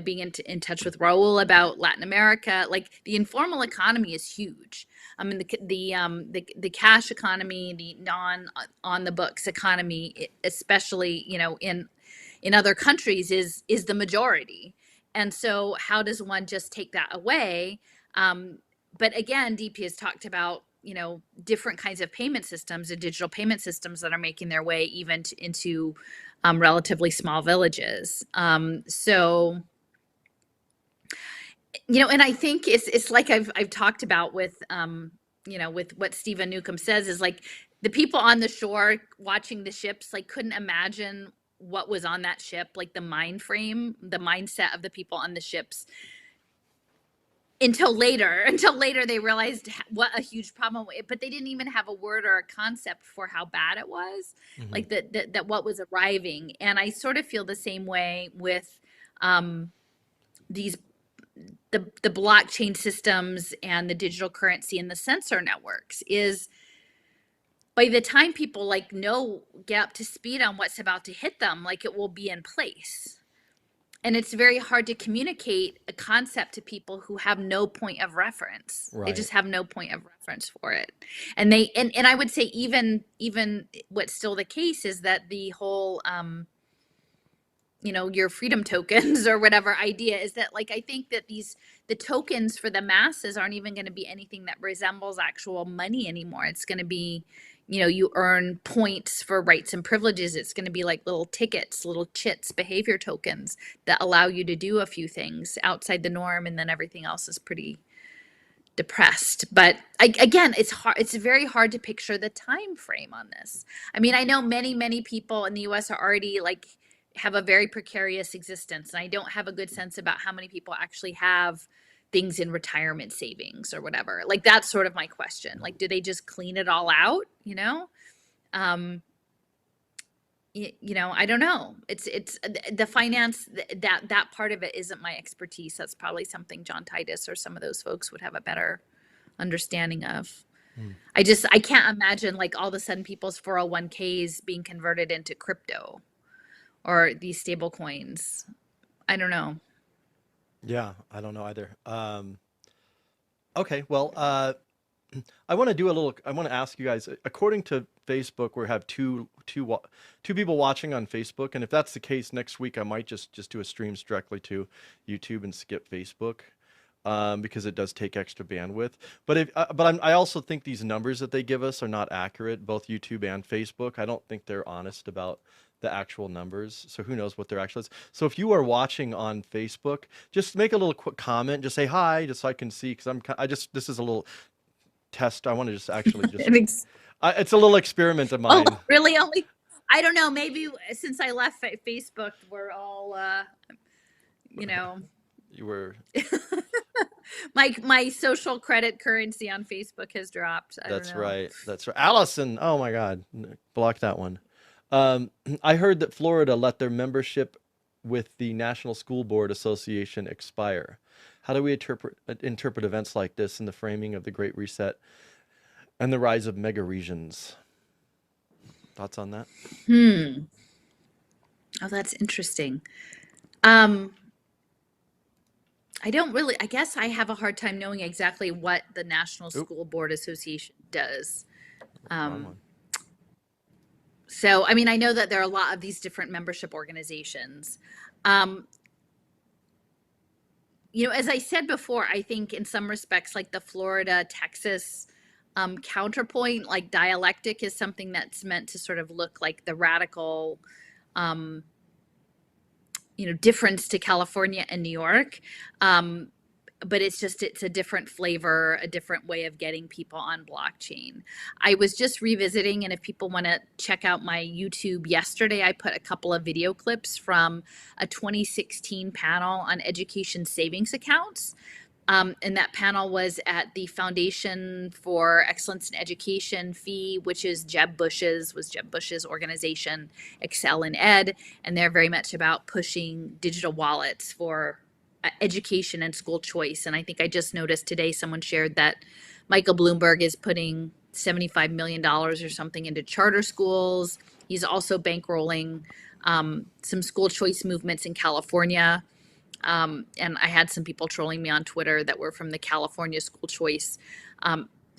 being in touch with Raul about Latin America, like the informal economy is huge. I mean, the cash economy, the non on the books economy, especially in other countries, is the majority. And so, how does one just take that away? But again, DP has talked about different kinds of payment systems and digital payment systems that are making their way even into relatively small villages. So and I think it's like I've talked about with with what Stephen Newcomb says, is like the people on the shore watching the ships like couldn't imagine what was on that ship, like the mindset of the people on the ships, until later they realized what a huge problem, but they didn't even have a word or a concept for how bad it was, Hmm. like that what was arriving. And I sort of feel the same way with these the blockchain systems and the digital currency and the sensor networks. Is by the time people get up to speed on what's about to hit them, like it will be in place. And it's very hard to communicate a concept to people who have no point of reference. They Right. just have no point of reference for it. And and I would say even what's still the case is that the whole your freedom tokens or whatever idea is that, like, I think that the tokens for the masses aren't even going to be anything that resembles actual money anymore. It's going to be, you earn points for rights and privileges. It's going to be like little tickets, little chits, behavior tokens that allow you to do a few things outside the norm, and then everything else is pretty depressed. But again, it's very hard to picture the time frame on this. I mean, I know many people in the US are already like have a very precarious existence, and I don't have a good sense about how many people actually have things in retirement savings or whatever. Like that's sort of my question. Like, do they just clean it all out, um I don't know. It's the finance, that part of it isn't my expertise. That's probably something John Titus or some of those folks would have a better understanding of. Mm. I can't imagine like all of a sudden people's 401ks being converted into crypto or these stable coins. I don't know. Yeah, I don't know either. Okay, well, I want to do a little. I want to ask you guys. According to Facebook, we have two people watching on Facebook, and if that's the case, next week I might just do a streams directly to YouTube and skip Facebook, because it does take extra bandwidth. I also think these numbers that they give us are not accurate, both YouTube and Facebook. I don't think they're honest about the actual numbers. So who knows what their actual is. So if you are watching on Facebook, just make a little quick comment, just say hi, just so I can see, because this is a little test. I want to just actually just it's a little experiment of Oh, mine. really? Only, I don't know. Maybe since I left Facebook, we're all, you know, You were my social credit currency on Facebook has dropped. I don't That's know. right. That's right. Allison. Oh my God. Block that one. Um, I heard that Florida let their membership with the National School Board Association expire. How do we interpret events like this in the framing of the Great Reset and the rise of mega regions? Thoughts on that? Hmm. Oh, that's interesting. Um, I don't really, I guess I have a hard time knowing exactly what the National Oop, School Board Association does. wrong Um, one. so, I mean, I know that there are a lot of these different membership organizations. Um, as I said before, I think in some respects, like the Florida, Texas, Counterpoint, like dialectic, is something that's meant to sort of look like the radical, um, difference to California and New York. But it's a different flavor, a different way of getting people on blockchain. I was just revisiting, and if people want to check out my YouTube yesterday, I put a couple of video clips from a 2016 panel on education savings accounts. And that panel was at the Foundation for Excellence in Education fee, which is Jeb Bush's organization, Excel in Ed, and they're very much about pushing digital wallets for education and school choice. And I think I just noticed today someone shared that Michael Bloomberg is putting $75 million or something into charter schools. He's also bankrolling some school choice movements in California. And I had some people trolling me on Twitter that were from the California school choice.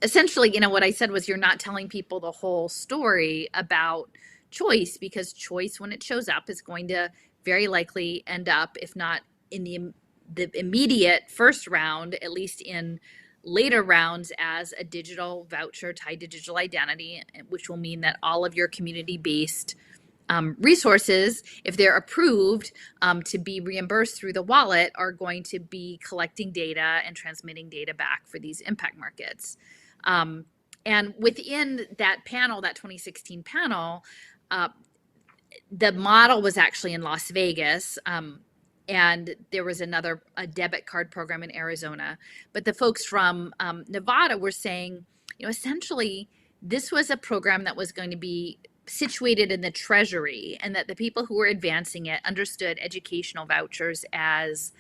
Essentially, what I said was, you're not telling people the whole story about choice, because choice, when it shows up, is going to very likely end up, if not in the immediate first round, at least in later rounds, as a digital voucher tied to digital identity, which will mean that all of your community-based resources, if they're approved to be reimbursed through the wallet, are going to be collecting data and transmitting data back for these impact markets. And within that panel, that 2016 panel, the model was actually in Las Vegas. And there was a debit card program in Arizona. But the folks from Nevada were saying, essentially, this was a program that was going to be situated in the treasury, and that the people who were advancing it understood educational vouchers as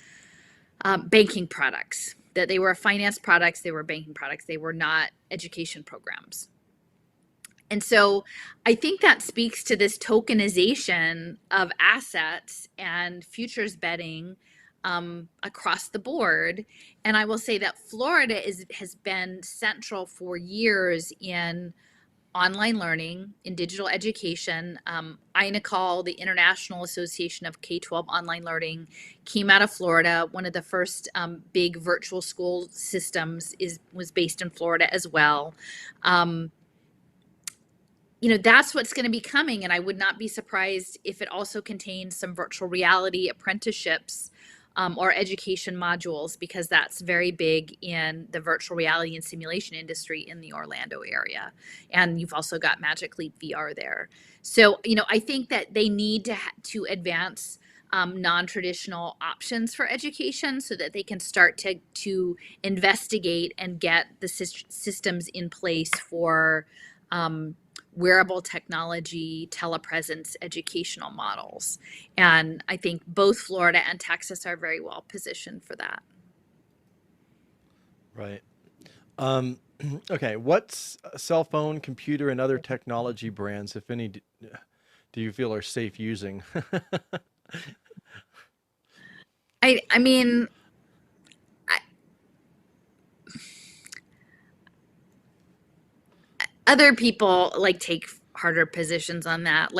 banking products, that they were finance products, they were banking products, they were not education programs. And so I think that speaks to this tokenization of assets and futures betting across the board. And I will say that Florida has been central for years in online learning, in digital education. INACOL, the International Association of K-12 Online Learning, came out of Florida. One of the first big virtual school systems was based in Florida as well. That's what's going to be coming, and I would not be surprised if it also contains some virtual reality apprenticeships or education modules, because that's very big in the virtual reality and simulation industry in the Orlando area. And you've also got Magic Leap VR there. So, I think that they need to advance non-traditional options for education, so that they can start to investigate and get the systems in place for wearable technology, telepresence, educational models. And I think both Florida and Texas are very well positioned for that. Right. Okay. What cell phone, computer, and other technology brands, if any, do you feel are safe using? I mean, other people take harder positions on that.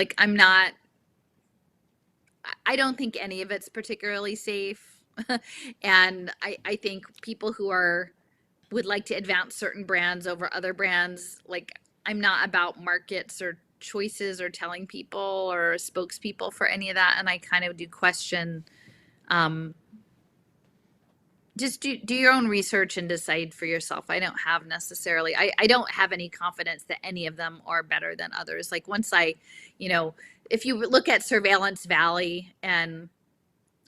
I don't think any of it's particularly safe. And I think people who would like to advance certain brands over other brands, I'm not about markets or choices or telling people or spokespeople for any of that. And I kind of do question, just do your own research and decide for yourself. I don't have necessarily, I don't have any confidence that any of them are better than others. Once if you look at Surveillance Valley and,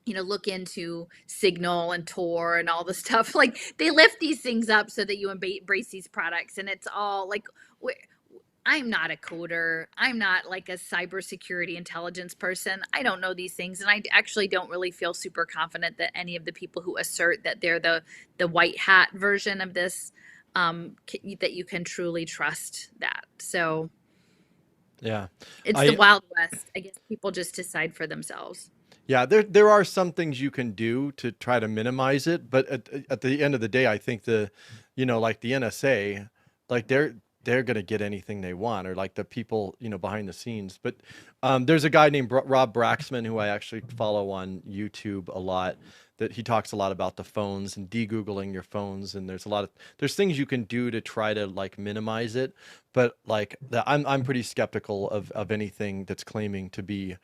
look into Signal and Tor and all the stuff, they lift these things up so that you embrace these products. And it's all I'm not a coder. I'm not a cybersecurity intelligence person. I don't know these things. And I actually don't really feel super confident that any of the people who assert that they're the white hat version of this, that you can truly trust that. So Yeah. it's the Wild West. I guess people just decide for themselves. Yeah, there are some things you can do to try to minimize it, but at the end of the day, I think like the NSA, they're going to get anything they want, or like the people, behind the scenes. But there's a guy named Rob Braxman who I actually follow on YouTube a lot, that he talks a lot about the phones and de-googling your phones, and there's things you can do to try to like minimize it. But like I'm pretty skeptical of anything that's claiming to be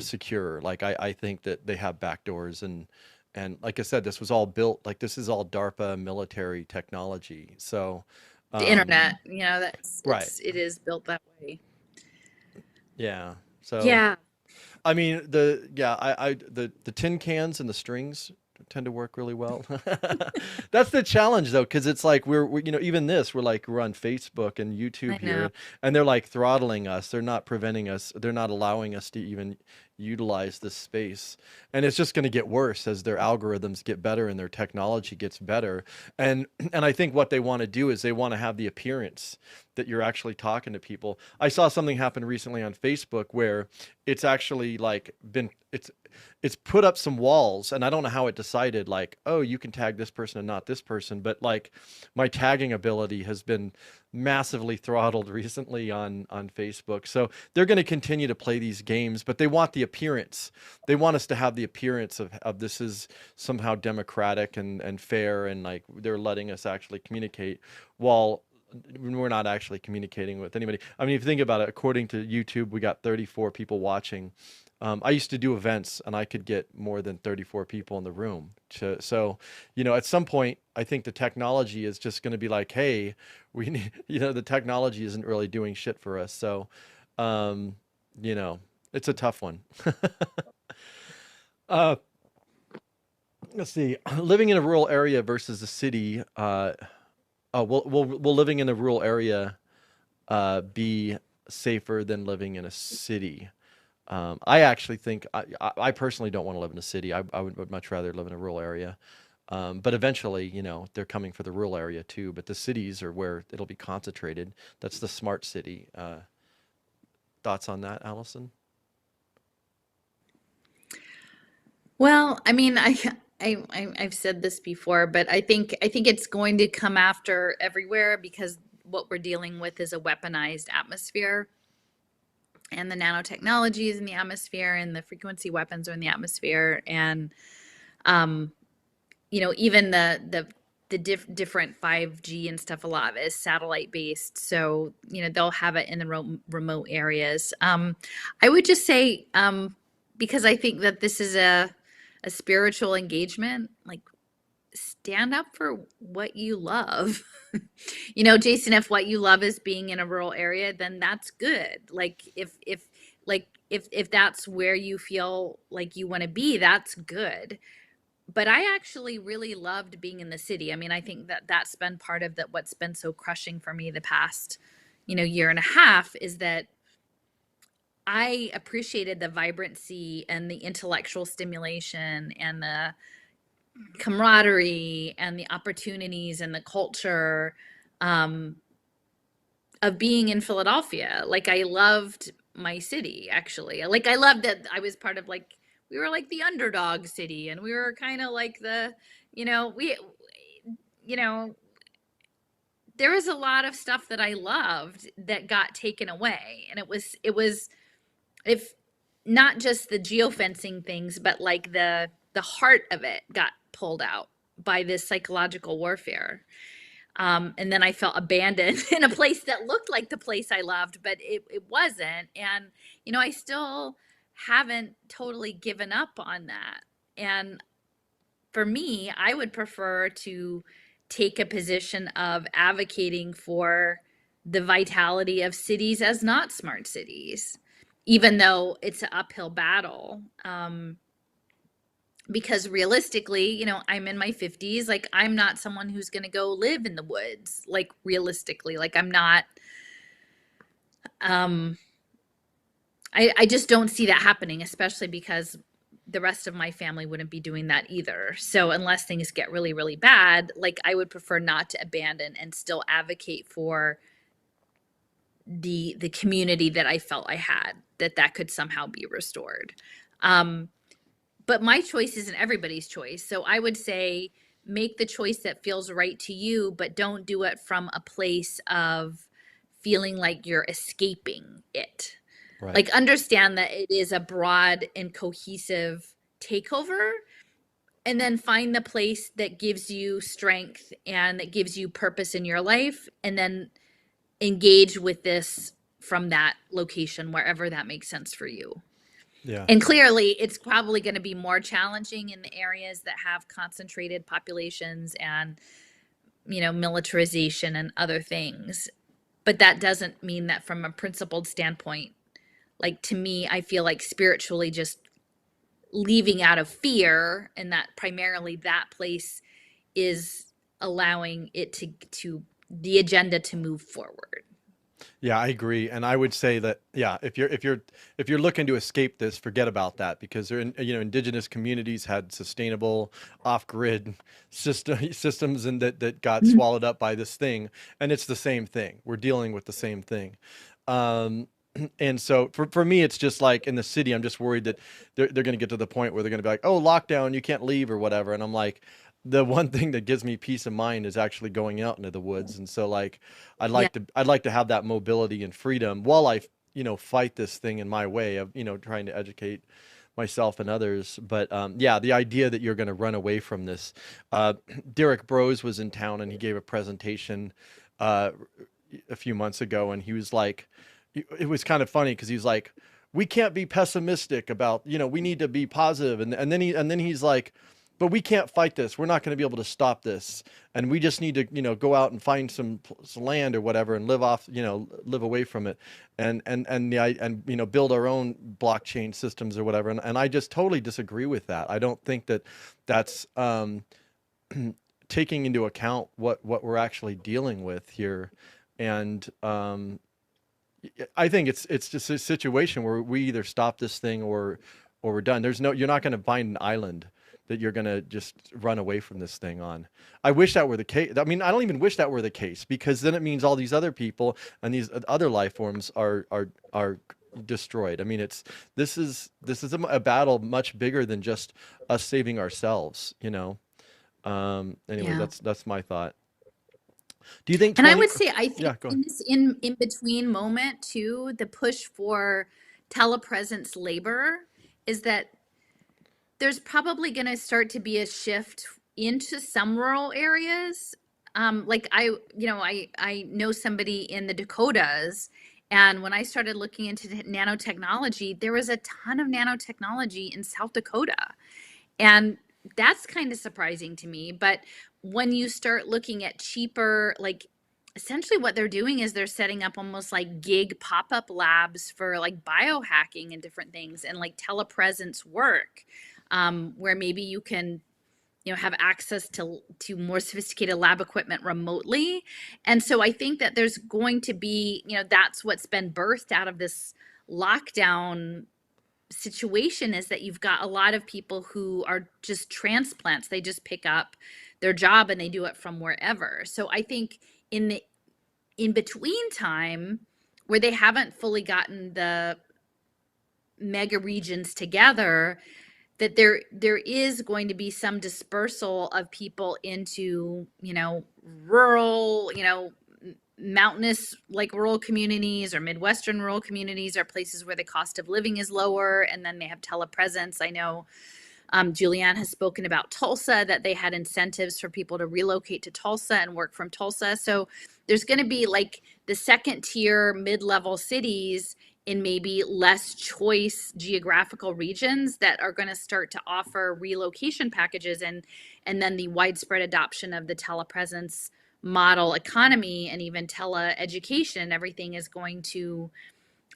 secure. Like I think that they have backdoors, and like I said, this was all built, like this is all DARPA military technology. So The internet, you know, right. it is built that way. Yeah. So Yeah. I mean, the tin cans and the strings tend to work really well. That's the challenge though, because it's like we're even this, we're on Facebook and I YouTube know. here, and they're like throttling us. They're not preventing us. They're not allowing us to even utilize this space, and it's just going to get worse as their algorithms get better and their technology gets better. And and I think what they want to do is they want to have the appearance that you're actually talking to people. I saw something happen recently on Facebook where it's actually like it's put up some walls, and I don't know how it decided like, oh, you can tag this person and not this person, but like my tagging ability has been massively throttled recently on Facebook. So they're going to continue to play these games, but they want the appearance. They want us to have the appearance of this is somehow democratic and fair, and like they're letting us actually communicate while we're not actually communicating with anybody. I mean, if you think about it, according to YouTube, we got 34 people watching. I used to do events, and I could get more than 34 people in the room. So, at some point, I think the technology is just going to be like, hey, we need, the technology isn't really doing shit for us. So, um, it's a tough one. uh, let's see. Living in a rural area versus a city. Will living in a rural area be safer than living in a city? I actually think I personally don't want to live in a city. I would much rather live in a rural area. But eventually, they're coming for the rural area too. But the cities are where it'll be concentrated. That's the smart city. Thoughts on that, Allison? Well, I mean, I've said this before, but I think it's going to come after everywhere because what we're dealing with is a weaponized atmosphere, and the nanotechnology is in the atmosphere, and the frequency weapons are in the atmosphere, and um, even different 5G and stuff, a lot of it is satellite based. So, they'll have it in the remote areas. I would just say, because I think that this is a spiritual engagement, like stand up for what you love. Jason, if what you love is being in a rural area, then that's good. Like if that's where you feel like you want to be, that's good. But I actually really loved being in the city. I mean, I think that that's been part of that what's been so crushing for me the past, year and a half, is that I appreciated the vibrancy and the intellectual stimulation and the camaraderie and the opportunities and the culture, um, of being in Philadelphia. Like I loved my city actually. Like I loved that I was part of, like, we were like the underdog city, and we were kind of like we you know there was a lot of stuff that I loved that got taken away, and it was if not just the geofencing things, but like the heart of it got pulled out by this psychological warfare. And then I felt abandoned in a place that looked like the place I loved, but it wasn't. And, I still haven't totally given up on that. And for me, I would prefer to take a position of advocating for the vitality of cities as not smart cities, even though it's an uphill battle. Because realistically, I'm in my 50s. Like, I'm not someone who's going to go live in the woods, like, realistically. Like, I'm not, um, I just don't see that happening, especially because the rest of my family wouldn't be doing that either. So, unless things get really, really bad, like, I would prefer not to abandon and still advocate for the community that I felt I had, that could somehow be restored. Um, but my choice isn't everybody's choice. So I would say make the choice that feels right to you, but don't do it from a place of feeling like you're escaping it. Right. Like, understand that it is a broad and cohesive takeover, and then find the place that gives you strength and that gives you purpose in your life, and then engage with this from that location, wherever that makes sense for you. Yeah. And clearly, it's probably going to be more challenging in the areas that have concentrated populations and, militarization and other things. But that doesn't mean that from a principled standpoint, like, to me, I feel like spiritually just leaving out of fear, and that primarily that place is allowing it to the agenda to move forward. Yeah, I agree, and I would say that yeah, if you're looking to escape this, forget about that because indigenous communities had sustainable off-grid systems and that got swallowed up by this thing, and it's the same thing. We're dealing with the same thing. Um, and so for me, it's just like in the city, I'm just worried that they're going to get to the point where they're going to be like, oh, lockdown, you can't leave or whatever, and I'm like, the one thing that gives me peace of mind is actually going out into the woods. And so like Yeah. I'd like to have that mobility and freedom while I fight this thing in my way of trying to educate myself and others. But yeah, the idea that you're going to run away from this. Derek Brose was in town and he gave a presentation uh, a few months ago, and he was like, it was kind of funny because he was like, we can't be pessimistic about, we need to be positive, and then he's like, but we can't fight this. We're not going to be able to stop this, and we just need to, go out and find some land or whatever and live off, live away from it, and build our own blockchain systems or whatever. And I just totally disagree with that. I don't think that that's taking into account what we're actually dealing with here, and I think it's just a situation where we either stop this thing or we're done. You're not going to find an island that you're going to just run away from this thing on. I wish that were the case. I mean, I don't even wish that were the case, because then it means all these other people and these other life forms are destroyed. I mean, this is a battle much bigger than just us saving ourselves, Anyway, Yeah. that's my thought. Do you think And I 20? would say, I think Yeah, go ahead. in this in between moment too, the push for telepresence labor is that there's probably going to start to be a shift into some rural areas. Like, I know somebody in the Dakotas, and when I started looking into nanotechnology, there was a ton of nanotechnology in South Dakota. And that's kind of surprising to me. But when you start looking at cheaper, like, essentially what they're doing is they're setting up almost like gig pop-up labs for like biohacking and different things, and like telepresence work, where maybe you can have access to more sophisticated lab equipment remotely. And so I think that there's going to be, that's what's been birthed out of this lockdown situation, is that you've got a lot of people who are just transplants. They just pick up their job and they do it from wherever. So I think in the in between time, where they haven't fully gotten the mega regions together, that there is going to be some dispersal of people into rural, mountainous, like, rural communities, or Midwestern rural communities, or places where the cost of living is lower, and then they have telepresence. I know Julianne has spoken about Tulsa, that they had incentives for people to relocate to Tulsa and work from Tulsa. So there's going to be like the second tier mid-level cities in maybe less choice geographical regions that are going to start to offer relocation packages, and then the widespread adoption of the telepresence model economy and even teleeducation and everything is going to,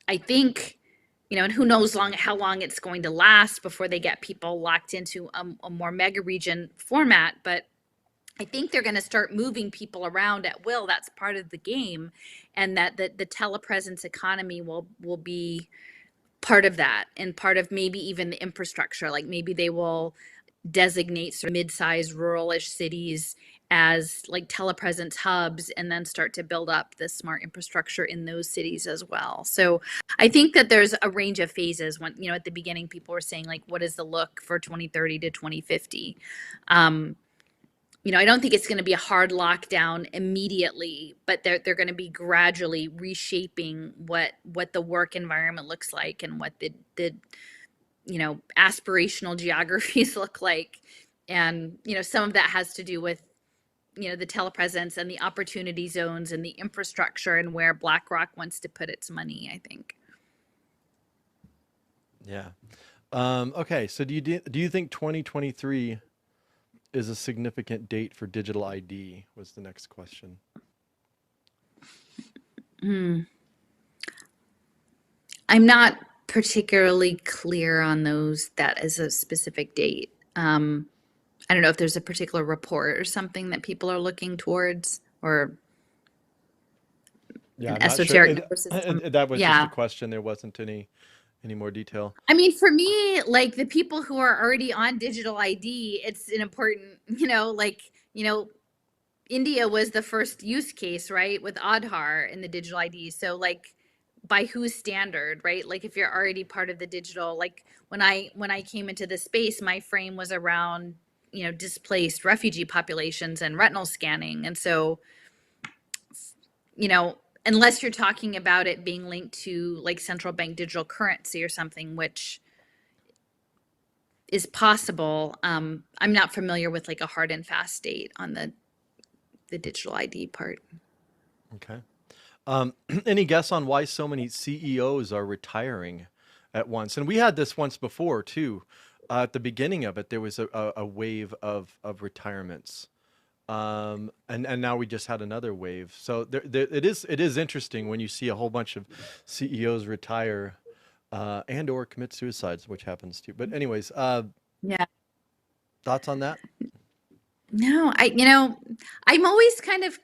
I think, and who knows how long it's going to last before they get people locked into a more mega region format. But I think they're going to start moving people around at will. That's part of the game, and that the telepresence economy will be part of that, and part of maybe even the infrastructure. Like, maybe they will designate sort of mid-sized ruralish cities as like telepresence hubs, and then start to build up the smart infrastructure in those cities as well. So I think that there's a range of phases. When, at the beginning, people were saying, like, what is the look for 2030 to 2050? I don't think it's going to be a hard lockdown immediately, but they're going to be gradually reshaping what the work environment looks like and what the aspirational geographies look like. And some of that has to do with the telepresence and the opportunity zones and the infrastructure and where BlackRock wants to put its money, I think. Yeah. Okay. So do you think 2023 is a significant date for digital ID? Was the next question. Hmm. I'm not particularly clear on those that as a specific date. I don't know if there's a particular report or something that people are looking towards or Yeah, an I'm not sure. esoteric number system. That was just a Yeah. question. There wasn't any more detail. I mean, for me, like the people who are already on digital ID, it's an important, India was the first use case, right, with Aadhaar in the digital ID. So, like, by whose standard, right? Like, if you're already part of the digital, like when I came into the space, my frame was around, displaced refugee populations and retinal scanning, and so, you know, unless you're talking about it being linked to like central bank digital currency or something, which is possible. I'm not familiar with like a hard and fast date on the digital ID part. Okay. Any guess on why so many CEOs are retiring at once? And we had this once before too. At the beginning of it, there was a wave of retirements, and now we just had another wave. So it is interesting when you see a whole bunch of CEOs retire, and or commit suicides, which happens too. But anyways, Yeah. thoughts on that? No, I'm always kind of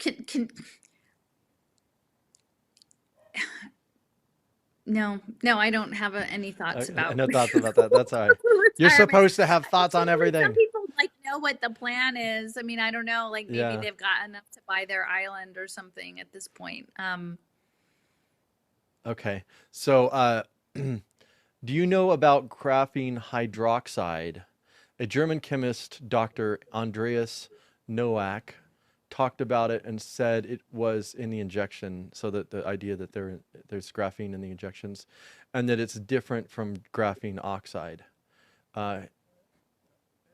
no, no, I don't have any thoughts about No thoughts about that. That's all right. You're retirement. supposed to have I mean, thoughts on certainly some everything. people like know what the plan is. I mean, I don't know, like maybe Yeah. they've got enough to buy their island or something at this point. Okay. So, do you know about graphene hydroxide? A German chemist, Dr. Andreas Nowak, talked about it and said it was in the injection. So that the idea that there's graphene in the injections, and that it's different from graphene oxide. Uh,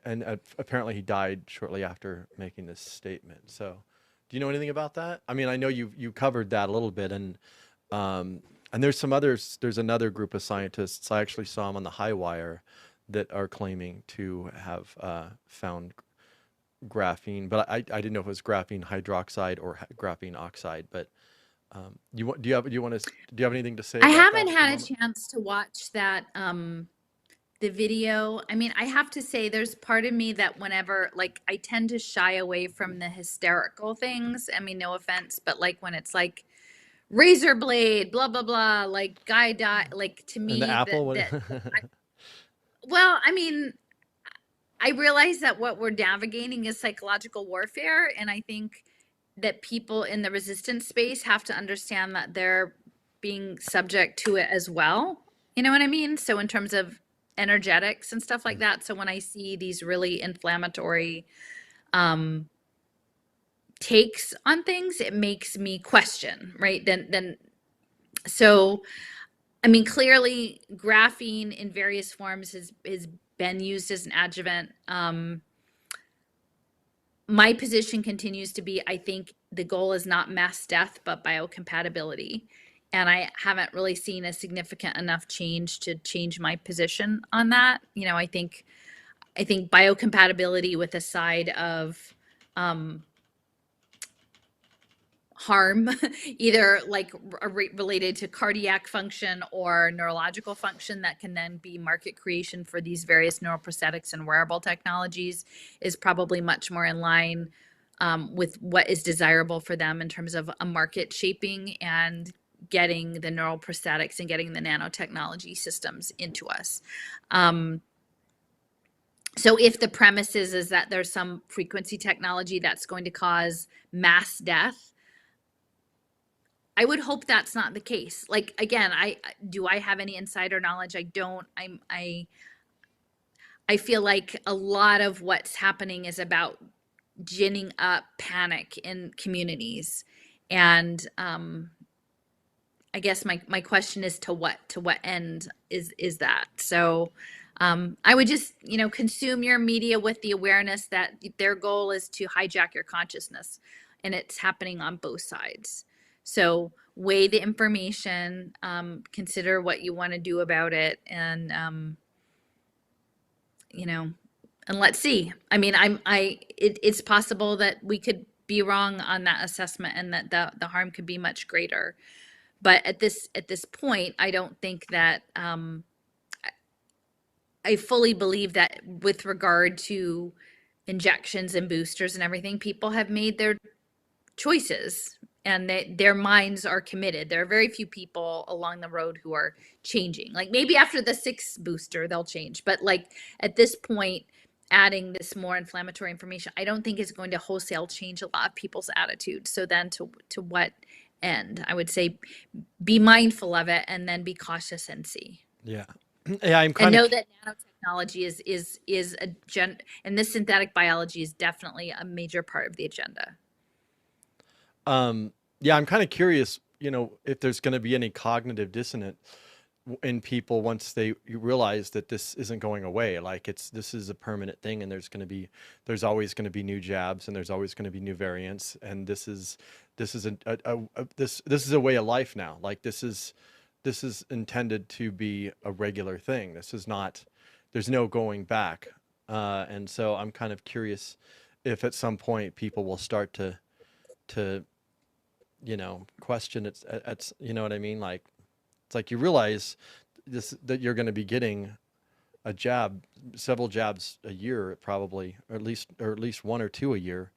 and apparently he died shortly after making this statement. So, do you know anything about that? I mean, I know you covered that a little bit, um, and there's some others. There's another group of scientists. I actually saw them on the high wire that are claiming to have found graphene, but I didn't know if it was graphene hydroxide or graphene oxide. But do you have anything to say I about that haven't at the had a moment? chance to watch that the video. I mean, I have to say there's part of me that whenever like I tend to shy away from the hysterical things. I mean, no offense, but like when it's like razor blade, blah blah blah, like guy die, like to And the me Apple, that well, I mean, I realize that what we're navigating is psychological warfare, and I think that people in the resistance space have to understand that they're being subject to it as well. You know what I mean? So in terms of energetics and stuff like that. So when I see these really inflammatory um takes on things, it makes me question, right? Then so I mean, clearly graphene in various forms has been used as an adjuvant. My position continues to be I think the goal is not mass death, but biocompatibility. And I haven't really seen a significant enough change to change my position on that. I think biocompatibility with a side of um, harm, either like related to cardiac function or neurological function that can then be market creation for these various neuroprosthetics and wearable technologies, is probably much more in line with what is desirable for them in terms of a market shaping and getting the neural prosthetics and getting the nanotechnology systems into us. So if the premise is that there's some frequency technology that's going to cause mass death, I would hope that's not the case. Like again, I have any insider knowledge? I don't. I feel like a lot of what's happening is about ginning up panic in communities. And I guess my question is to what end is that? So I would just, consume your media with the awareness that their goal is to hijack your consciousness, and it's happening on both sides. So weigh the information, consider what you want to do about it, and you know, and let's see. I mean, it's possible that we could be wrong on that assessment, and that the harm could be much greater. But at this point, I don't think that I fully believe that with regard to injections and boosters and everything, people have made their choices, and their minds are committed. There are very few people along the road who are changing. Like maybe after the sixth booster, they'll change. But like at this point, adding this more inflammatory information, I don't think is going to wholesale change a lot of people's attitudes. So then to what end? I would say be mindful of it, and then be cautious and see. Yeah. Yeah, I'm And kind of know that nanotechnology is and this synthetic biology is definitely a major part of the agenda. yeah, I'm kind of curious, if there's going to be any cognitive dissonance in people once they realize that this isn't going away. Like this is a permanent thing, and there's always going to be new jabs, and there's always going to be new variants, and this is this is a way of life now. Like this is intended to be a regular thing. This is not, there's no going back. And so I'm kind of curious if at some point people will start to, question it's, you know what I mean? Like, it's like you realize that you're going to be getting a jab, several jabs a year, probably, or at least one or two a year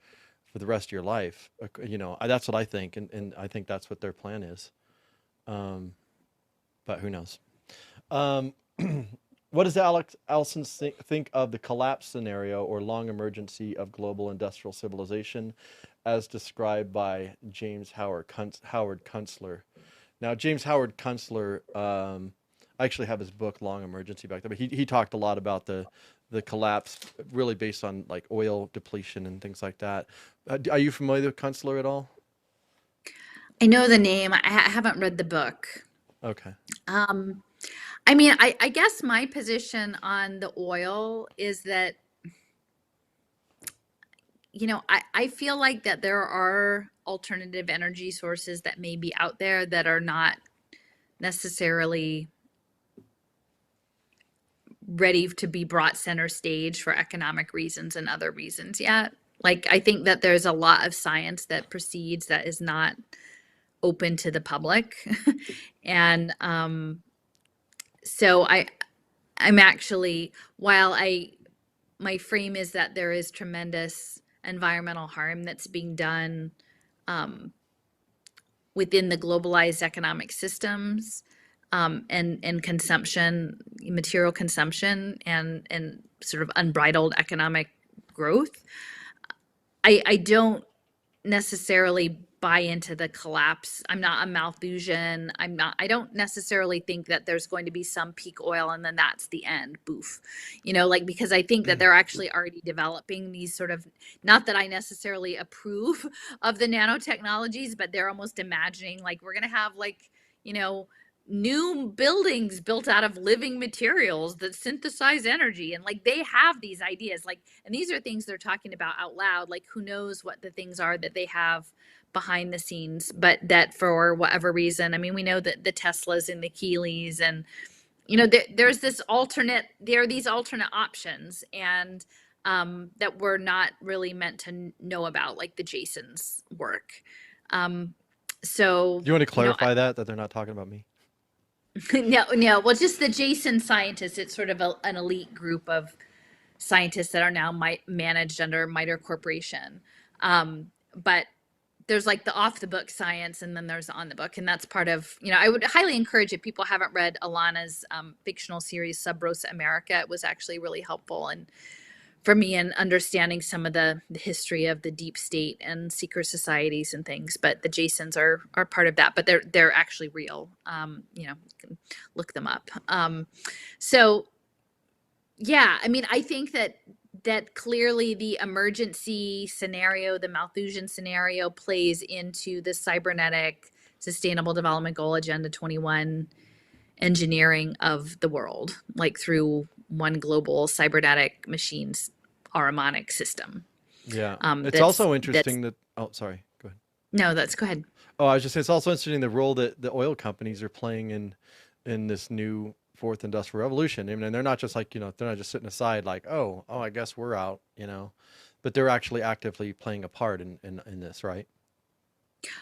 for the rest of your life. That's what I think. And I think that's what their plan is. But who knows? Um, what does Allison think of the collapse scenario or long emergency of global industrial civilization as described by James Howard Kunstler? Now, James Howard Kunstler, I actually have his book, Long Emergency, back there, but he talked a lot about the collapse really based on like oil depletion and things like that. Are you familiar with Kunstler at all? I know the name. I haven't read the book. Okay. Um, I mean, I guess my position on the oil is that, I feel like that there are alternative energy sources that may be out there that are not necessarily ready to be brought center stage for economic reasons and other reasons yet. Like, I think that there's a lot of science that proceeds that is not open to the public. And so I'm actually, while my frame is that there is tremendous environmental harm that's being done within the globalized economic systems, and consumption, material consumption, and sort of unbridled economic growth. I don't necessarily buy into the collapse. I'm not a Malthusian. I don't necessarily think that there's going to be some peak oil and then that's the end, boof. Because I think that they're actually already developing these sort of, not that I necessarily approve of the nanotechnologies, but they're almost imagining like we're going to have like, new buildings built out of living materials that synthesize energy, and like they have these ideas, like, and these are things they're talking about out loud. Like, who knows what the things are that they have behind the scenes, but that for whatever reason, I mean, we know that the Teslas and the Keeleys, and there's this there are these alternate options, and that we're not really meant to know about, like the Jason's work. So Do you want to clarify that they're not talking about me? no. Well, just the Jason scientists. It's sort of an elite group of scientists that are now managed under MITRE Corporation. But there's like the off the book science, and then there's the on the book, and that's part of, I would highly encourage, if people haven't read Alana's fictional series Sub Rosa America, it was actually really helpful and for me in understanding some of the history of the deep state and secret societies and things. But the Jasons are part of that, but they're actually real. You can look them up. So yeah, I mean, I think that that clearly the emergency scenario, the Malthusian scenario, plays into the cybernetic sustainable development goal agenda 21 engineering of the world, like through one global cybernetic machines harmonic system. Yeah. It's That's also that's interesting that, oh, sorry, go ahead. no, that's go ahead. Oh, I was just saying it's also interesting the role that the oil companies are playing in this new fourth industrial revolution. I mean, and they're not just like, they're not just sitting aside like, oh, I guess we're out, but they're actually actively playing a part in this, right?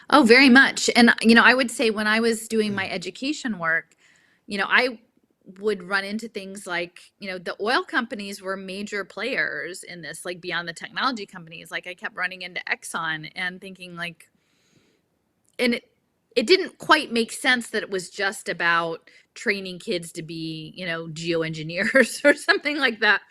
Oh, very much. And, I would say when I was doing my education work, I would run into things like, the oil companies were major players in this, like beyond the technology companies. Like I kept running into Exxon and thinking like, and it didn't quite make sense that it was just about training kids to be, geoengineers or something like that.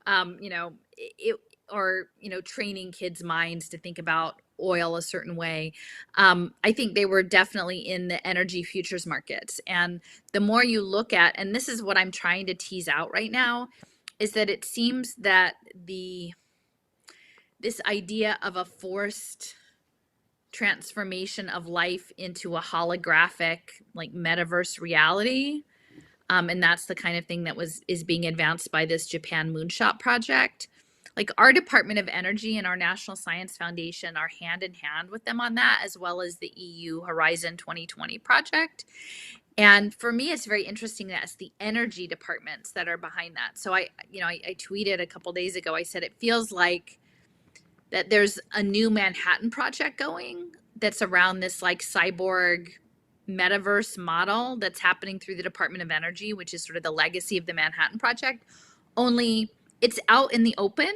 It, or, training kids' minds to think about oil a certain way. I think they were definitely in the energy futures markets. And the more you look at, and this is what I'm trying to tease out right now, is that it seems that this idea of a forced transformation of life into a holographic like metaverse reality, and that's the kind of thing that is being advanced by this Japan Moonshot project. Like our Department of Energy and our National Science Foundation are hand in hand with them on that, as well as the EU Horizon 2020 project. And for me, it's very interesting that it's the energy departments that are behind that. So I tweeted a couple days ago. I said it feels like that there's a new Manhattan project going that's around this like cyborg metaverse model that's happening through the Department of Energy, which is sort of the legacy of the Manhattan Project. Only it's out in the open.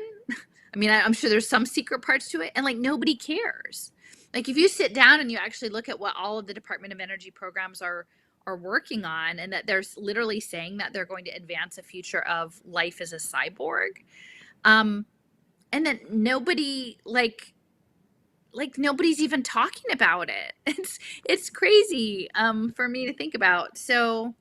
I mean, I'm sure there's some secret parts to it, and like nobody cares. Like if you sit down and you actually look at what all of the Department of Energy programs are working on, and that they're literally saying that they're going to advance a future of life as a cyborg. And then nobody nobody's even talking about it. It's crazy for me to think about. So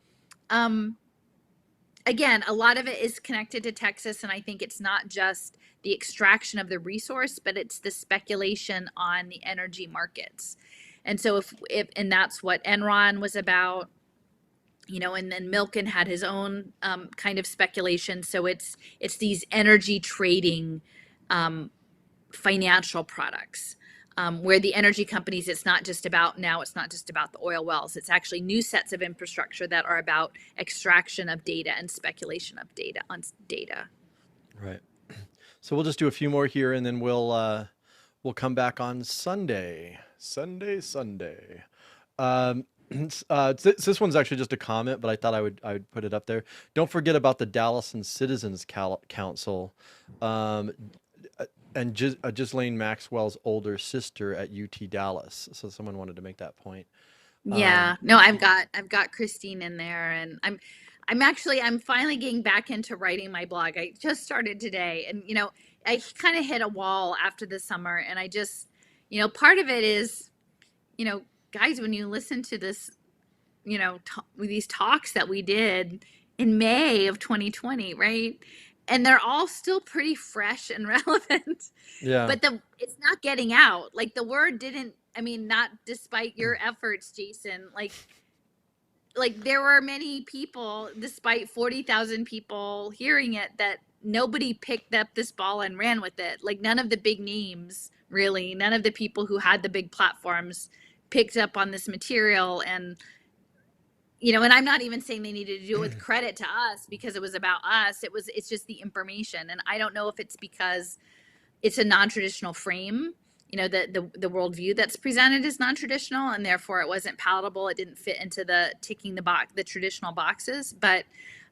again, a lot of it is connected to Texas, and I think it's not just the extraction of the resource, but it's the speculation on the energy markets. And so if and that's what Enron was about, and then Milken had his own kind of speculation. So it's these energy trading financial products, where the energy companies, it's not just about the oil wells. It's actually new sets of infrastructure that are about extraction of data and speculation of data on data. Right. So we'll just do a few more here, and then we'll come back on Sunday. Sunday. This one's actually just a comment, but I thought I would put it up there. Don't forget about the Dallas and Citizens Council, and Ghislaine Maxwell's older sister at UT Dallas. So someone wanted to make that point. Yeah, no, I've got Christine in there, and I'm finally getting back into writing my blog. I just started today, and I kind of hit a wall after the summer, and I just, part of it is, guys, when you listen to this, these talks that we did in May of 2020, right? And they're all still pretty fresh and relevant. Yeah. But it's not getting out. Like the word didn't, I mean, not despite your efforts, Jason, like there were many people, despite 40,000 people hearing it, that nobody picked up this ball and ran with it. Like none of the big names, really, none of the people who had the big platforms picked up on this material. And and I'm not even saying they needed to do it with credit to us because it was about us. It's just the information. And I don't know if it's because it's a non-traditional frame, the worldview that's presented is non-traditional, and therefore it wasn't palatable. It didn't fit into the ticking the traditional boxes. But,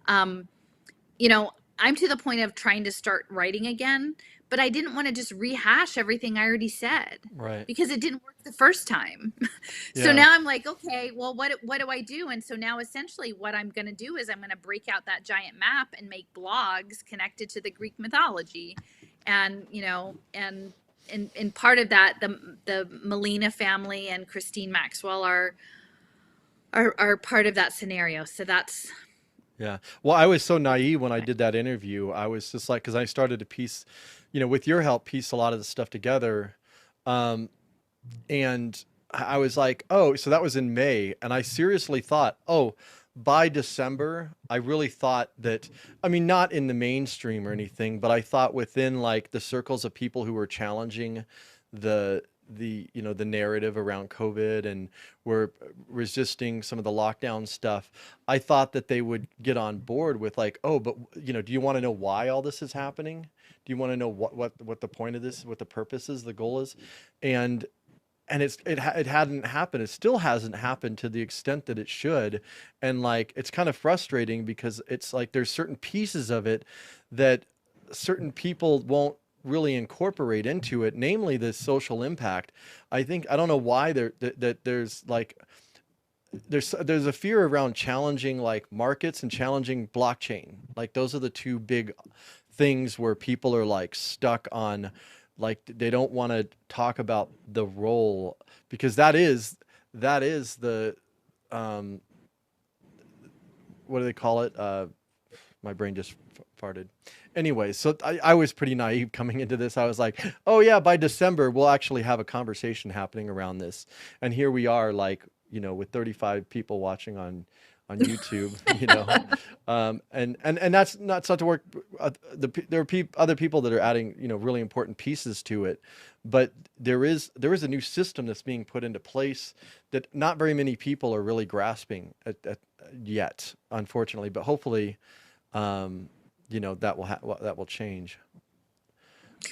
I'm to the point of trying to start writing again, but I didn't want to just rehash everything I already said, Right. because it didn't work the first time. So Yeah. now I'm like, okay, well, what do I do? And so now essentially what I'm going to do is I'm going to break out that giant map and make blogs connected to the Greek mythology. And, and part of that, the Melina family and Christine Maxwell are part of that scenario. So that's Yeah. Well, I was so naive when I did that interview. I was just like, because I started to piece, with your help, piece a lot of the stuff together. Um, and I was like, oh, so that was in May. And I seriously thought, oh, by December, I really thought that, I mean, not in the mainstream or anything, but I thought within like the circles of people who were challenging the narrative around COVID and were resisting some of the lockdown stuff, I thought that they would get on board with like, oh, but do you want to know why all this is happening? Do you want to know what the point of this, what the purpose is, the goal is? And it hadn't happened. It still hasn't happened to the extent that it should. And like it's kind of frustrating because it's like there's certain pieces of it that certain people won't really incorporate into it, namely the social impact. I don't know why that there's like there's a fear around challenging like markets and challenging blockchain. Like those are the two big things where people are like stuck on, like they don't want to talk about the role, because that is the um what do they call it? My brain just farted. Anyway, so I was pretty naive coming into this. I was like, oh yeah, by December we'll actually have a conversation happening around this. And here we are, like, with 35 people watching on YouTube, and that's not to work. There are other people that are adding, really important pieces to it, but there is a new system that's being put into place that not very many people are really grasping yet, unfortunately. But hopefully, that will change.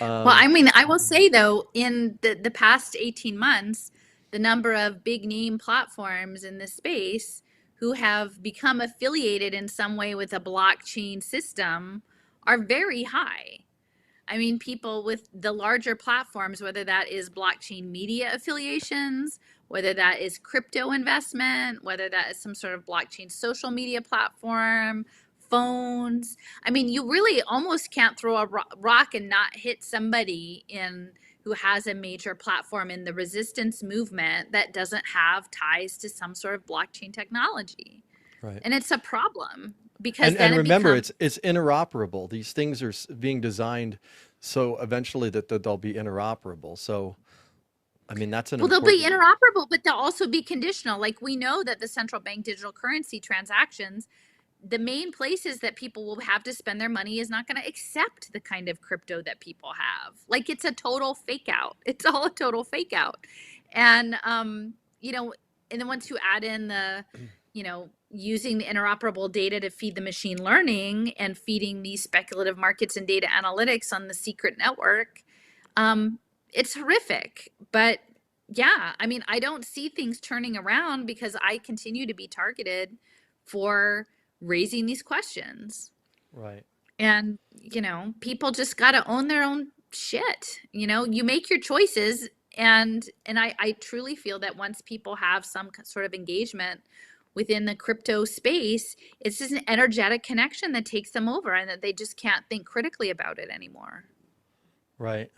Well, Um, I mean, I will say though, in the past 18 months, the number of big name platforms in this space who have become affiliated in some way with a blockchain system are very high. I mean, people with the larger platforms, whether that is blockchain media affiliations, whether that is crypto investment, whether that is some sort of blockchain social media platform, phones. I mean, you really almost can't throw a rock and not hit somebody in who has a major platform in the resistance movement that doesn't have ties to some sort of blockchain technology. right. And it's a problem because And then it remember, becomes, it's interoperable. These things are being designed so eventually that they'll be interoperable. So, I mean, that's an well, they'll be important. interoperable, but they'll also be conditional. Like we know that the central bank digital currency transactions, the main places that people will have to spend their money is not going to accept the kind of crypto that people have. Like it's a total fake out. It's all a total fake out. And, and then once you add in using the interoperable data to feed the machine learning and feeding these speculative markets and data analytics on the secret network, um, it's horrific. But yeah, I mean, I don't see things turning around because I continue to be targeted for raising these questions. Right. And, people just got to own their own shit. You make your choices. And I truly feel that once people have some sort of engagement within the crypto space, it's just an energetic connection that takes them over and that they just can't think critically about it anymore. Right.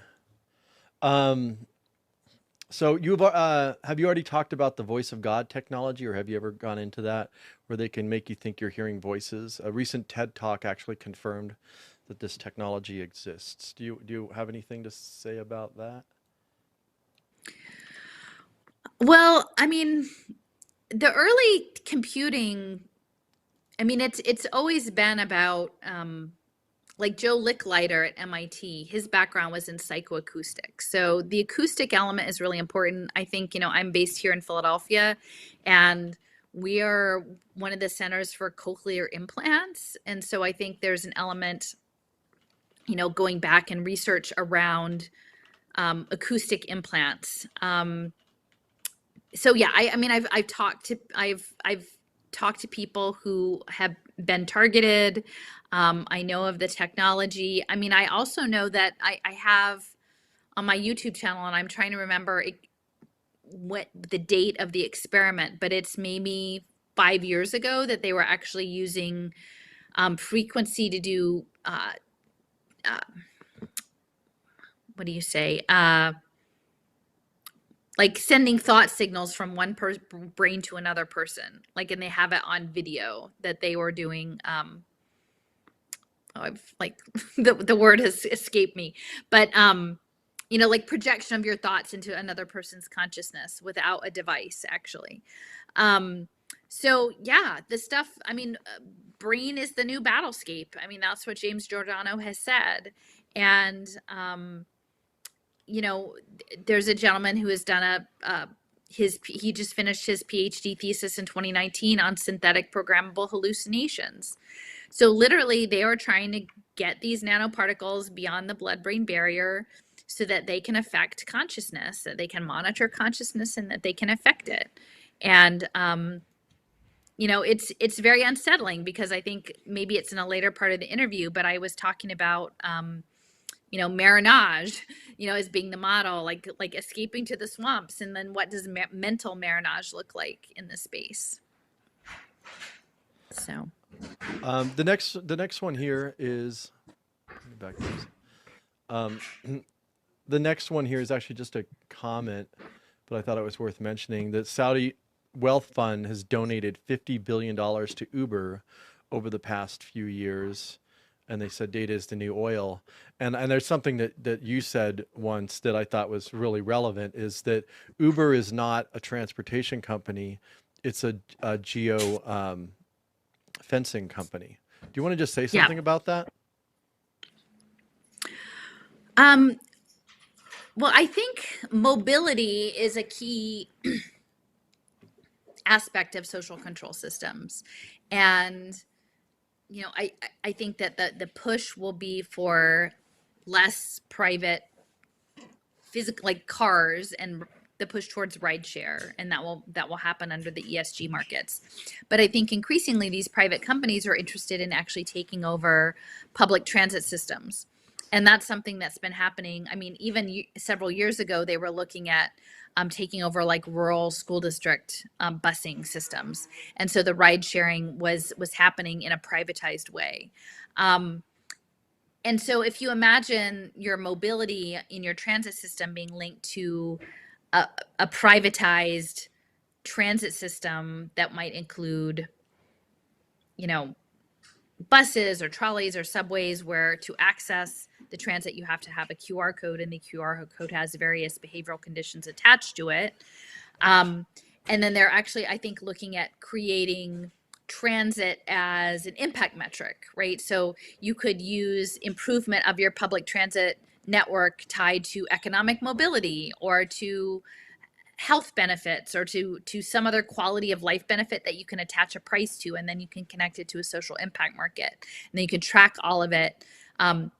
Um, so have you already talked about the voice of God technology, or have you ever gone into that where they can make you think you're hearing voices? A recent TED talk actually confirmed that this technology exists. Do you have anything to say about that? Well, I mean, the early computing, I mean, it's always been about like Joe Licklider at MIT. His background was in psychoacoustics, so the acoustic element is really important. I think I'm based here in Philadelphia, and we are one of the centers for cochlear implants, and so I think there's an element, going back and research around acoustic implants. So yeah, I mean, I've talked to people who have been targeted. I know of the technology. I mean, I also know that I have on my YouTube channel, and I'm trying to remember what the date of the experiment, but it's maybe 5 years ago that they were actually using frequency to do uh, what do you say? like sending thought signals from one brain to another person, like, and they have it on video that they were doing. I've like the word has escaped me, but you know, like projection of your thoughts into another person's consciousness without a device, actually. Um, so yeah, the stuff. I mean, brain is the new battlescape. I mean, that's what James Giordano has said, and you know, there's a gentleman who has done he just finished his PhD thesis in 2019 on synthetic programmable hallucinations. So literally they are trying to get these nanoparticles beyond the blood-brain barrier so that they can affect consciousness, that they can monitor consciousness, and that they can affect it. And you know, it's very unsettling, because I think maybe it's in a later part of the interview, but I was talking about you know, marinage, you know, as being the model, like escaping to the swamps, and then what does mental marinage look like in this space? So The next one here is back to this. The next one here is actually just a comment, but I thought it was worth mentioning that Saudi Wealth Fund has donated $50 billion to Uber over the past few years. And they said data is the new oil. And there's something that you said once that I thought was really relevant, is that Uber is not a transportation company. It's a geo fencing company. Do you want to just say yeah. something about that? Well, I think mobility is a key aspect of social control systems. And, you know, I think that the push will be for less private physical, like cars, and the push towards rideshare, and that will happen under the ESG markets. But I think increasingly these private companies are interested in actually taking over public transit systems. And that's something that's been happening. I mean, even several years ago, they were looking at taking over like rural school district busing systems. And so the ride sharing was happening in a privatized way. And so if you imagine your mobility in your transit system being linked to a privatized transit system that might include, you know, buses or trolleys or subways, where to access the transit you have to have a QR code, and the QR code has various behavioral conditions attached to it. And then they're actually, I think, looking at creating transit as an impact metric, right? So you could use improvement of your public transit network tied to economic mobility, or to health benefits, or to some other quality of life benefit that you can attach a price to, and then you can connect it to a social impact market, and then you can track all of it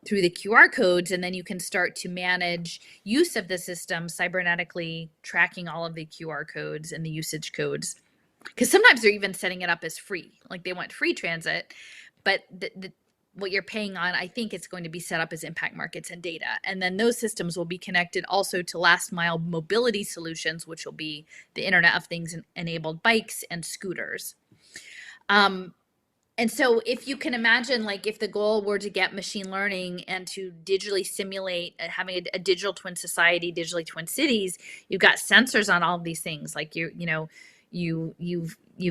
through the QR codes, and then you can start to manage use of the system cybernetically, tracking all of the QR codes and the usage codes, because sometimes they're even setting it up as free, like they want free transit, but what you're paying on, I think it's going to be set up as impact markets and data. And then those systems will be connected also to last mile mobility solutions, which will be the Internet of Things enabled bikes and scooters. And so if you can imagine, like if the goal were to get machine learning and to digitally simulate having a digital twin society, digitally twin cities, you've got sensors on all of these things. Like you've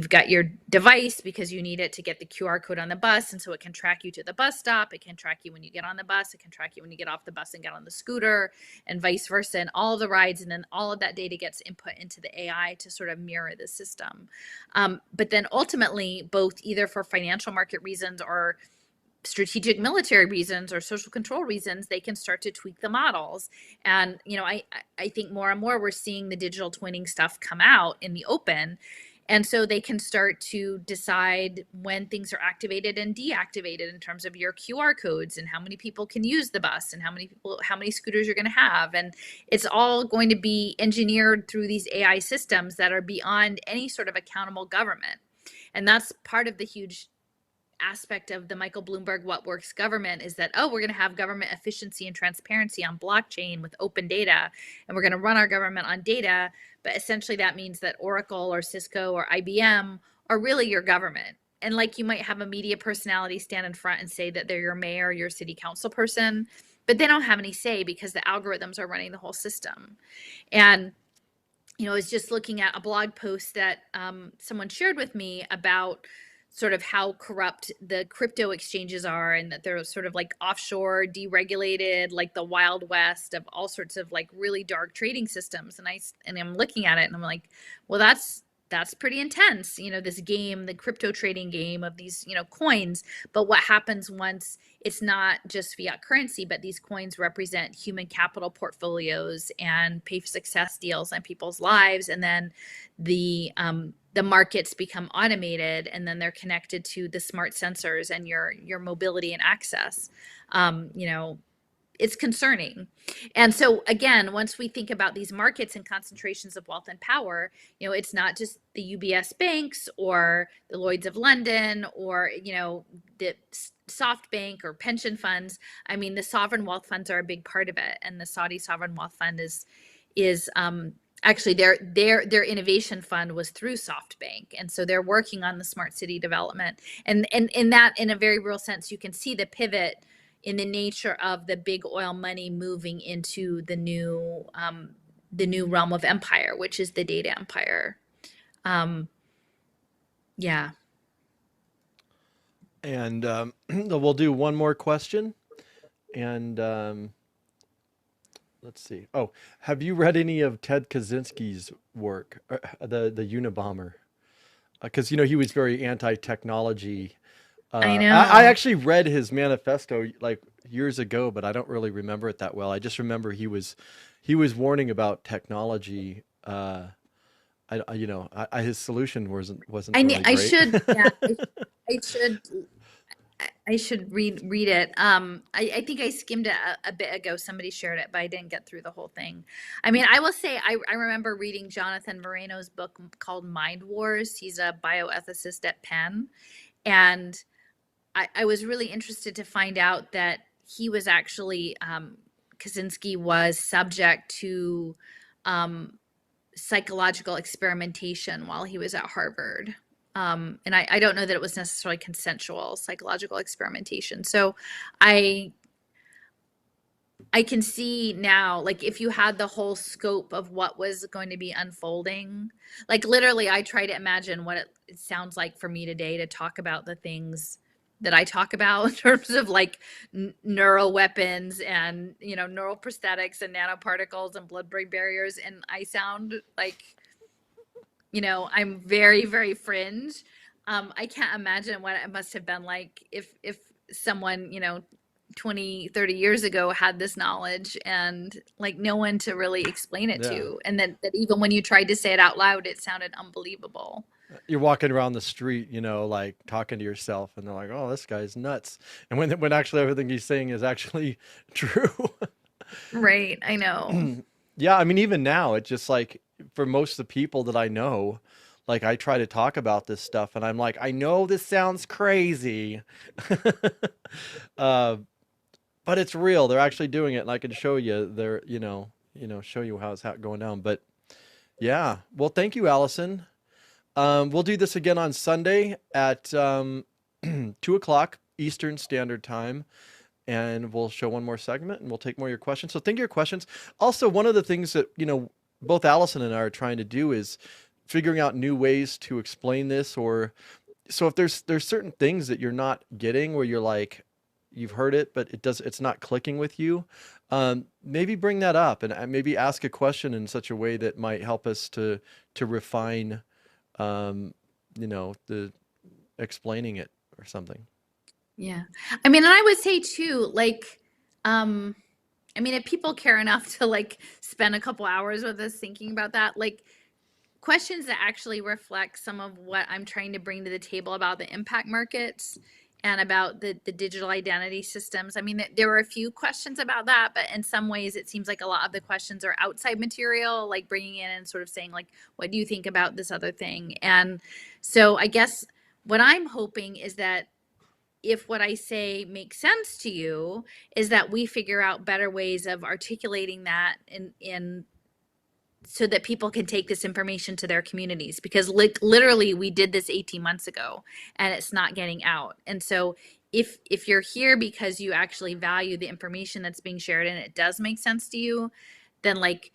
got your device because you need it to get the QR code on the bus, and so it can track you to the bus stop, it can track you when you get on the bus, it can track you when you get off the bus and get on the scooter, and vice versa, and all of the rides, and then all of that data gets input into the AI to sort of mirror the system. But then ultimately, both either for financial market reasons or strategic military reasons or social control reasons, they can start to tweak the models. And you know, I think more and more we're seeing the digital twinning stuff come out in the open, and so they can start to decide when things are activated and deactivated in terms of your QR codes, and how many people can use the bus, and how many scooters you're going to have. And it's all going to be engineered through these AI systems that are beyond any sort of accountable government. And that's part of the huge aspect of the Michael Bloomberg What Works government, is that, oh, we're going to have government efficiency and transparency on blockchain with open data, and we're going to run our government on data. But essentially that means that Oracle or Cisco or IBM are really your government. And like you might have a media personality stand in front and say that they're your mayor or your city council person, but they don't have any say because the algorithms are running the whole system. And I was just looking at a blog post that someone shared with me about sort of how corrupt the crypto exchanges are, and that they're sort of like offshore, deregulated, like the Wild West of all sorts of like really dark trading systems. And I'm looking at it and I'm like, well, that's pretty intense, this game, the crypto trading game of these, coins. But what happens once it's not just fiat currency, but these coins represent human capital portfolios and pay for success deals on people's lives, and then the markets become automated, and then they're connected to the smart sensors and your mobility and access. It's concerning. And so again, once we think about these markets and concentrations of wealth and power, it's not just the UBS banks or the Lloyds of London or, the SoftBank or pension funds. I mean, the sovereign wealth funds are a big part of it. And the Saudi sovereign wealth fund is actually their innovation fund was through SoftBank. And so they're working on the smart city development. And in that, in a very real sense, you can see the pivot in the nature of the big oil money moving into the new realm of empire, which is the data empire. Yeah. And we'll do one more question. And let's see. Oh, have you read any of Ted Kaczynski's work, the Unabomber? Because he was very anti-technology. I I know. actually read his manifesto like years ago, but I don't really remember it that well. I just remember he was warning about technology. His solution wasn't really I great. should, yeah, I should I should read it. I think I skimmed it a bit ago. Somebody shared it, but I didn't get through the whole thing. I mean, I will say I remember reading Jonathan Moreno's book called Mind Wars. He's a bioethicist at Penn, and I was really interested to find out that he was actually Kaczynski was subject to psychological experimentation while he was at Harvard. And I don't know that it was necessarily consensual psychological experimentation. So I I can see now, like if you had the whole scope of what was going to be unfolding, like literally, I try to imagine what it sounds like for me today to talk about the things that I talk about in terms of like neural weapons and, neural prosthetics and nanoparticles and blood-brain barriers. And I sound like, I'm very, very fringe. I can't imagine what it must have been like if someone, 20, 30 years ago had this knowledge and like no one to really explain it Yeah. to. And that even when you tried to say it out loud, it sounded unbelievable. You're walking around the street, like talking to yourself, and they're like, "Oh, this guy's nuts." And when actually everything he's saying is actually true. Right. I know. Yeah, I mean, even now, it's just like for most of the people that I know, like I try to talk about this stuff, and I'm like, I know this sounds crazy, uh, but it's real. They're actually doing it, and I can show you. Show you how it's going down. But yeah, well, thank you, Allison. We'll do this again on Sunday at 2 o'clock Eastern Standard Time, and we'll show one more segment and we'll take more of your questions. So think of your questions. Also, one of the things that, both Allison and I are trying to do is figuring out new ways to explain this, or so if there's certain things that you're not getting where you're like, you've heard it, but it's not clicking with you. Maybe bring that up and maybe ask a question in such a way that might help us to refine the explaining it or something. Yeah. I mean, and I would say too, like, um, I mean, if people care enough to like spend a couple hours with us thinking about that, like questions that actually reflect some of what I'm trying to bring to the table about the impact markets and about the digital identity systems. I mean, there were a few questions about that, but in some ways it seems like a lot of the questions are outside material, like bringing in and sort of saying like, what do you think about this other thing? And so I guess what I'm hoping is that if what I say makes sense to you, is that we figure out better ways of articulating that in so that people can take this information to their communities, because literally we did this 18 months ago and it's not getting out. And so if you're here because you actually value the information that's being shared and it does make sense to you, then like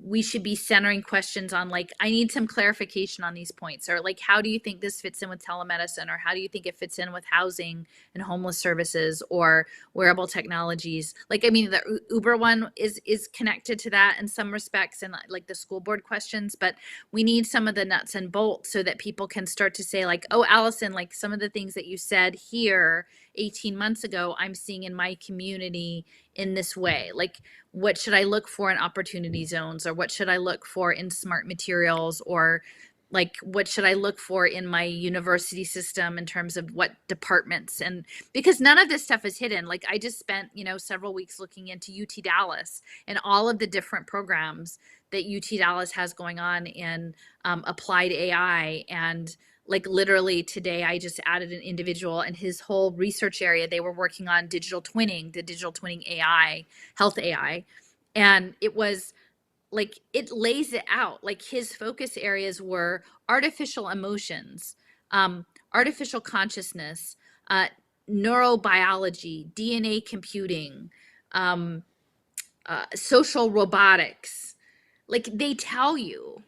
we should be centering questions on, like, I need some clarification on these points, or like, how do you think this fits in with telemedicine, or how do you think it fits in with housing and homeless services or wearable technologies? Like, I mean, the Uber one is connected to that in some respects, and like the school board questions, but we need some of the nuts and bolts so that people can start to say, like, oh, Allison, like some of the things that you said here 18 months ago, I'm seeing in my community in this way. Like, what should I look for in opportunity zones, or what should I look for in smart materials, or like what should I look for in my university system in terms of what departments? And because none of this stuff is hidden. Like, I just spent, several weeks looking into UT Dallas and all of the different programs that UT Dallas has going on in applied AI. And like, literally today I just added an individual, and his whole research area, they were working on digital twinning, the digital twinning AI, health AI. And it was like, it lays it out. Like, his focus areas were artificial emotions, artificial consciousness, neurobiology, DNA computing, social robotics. Like, they tell you.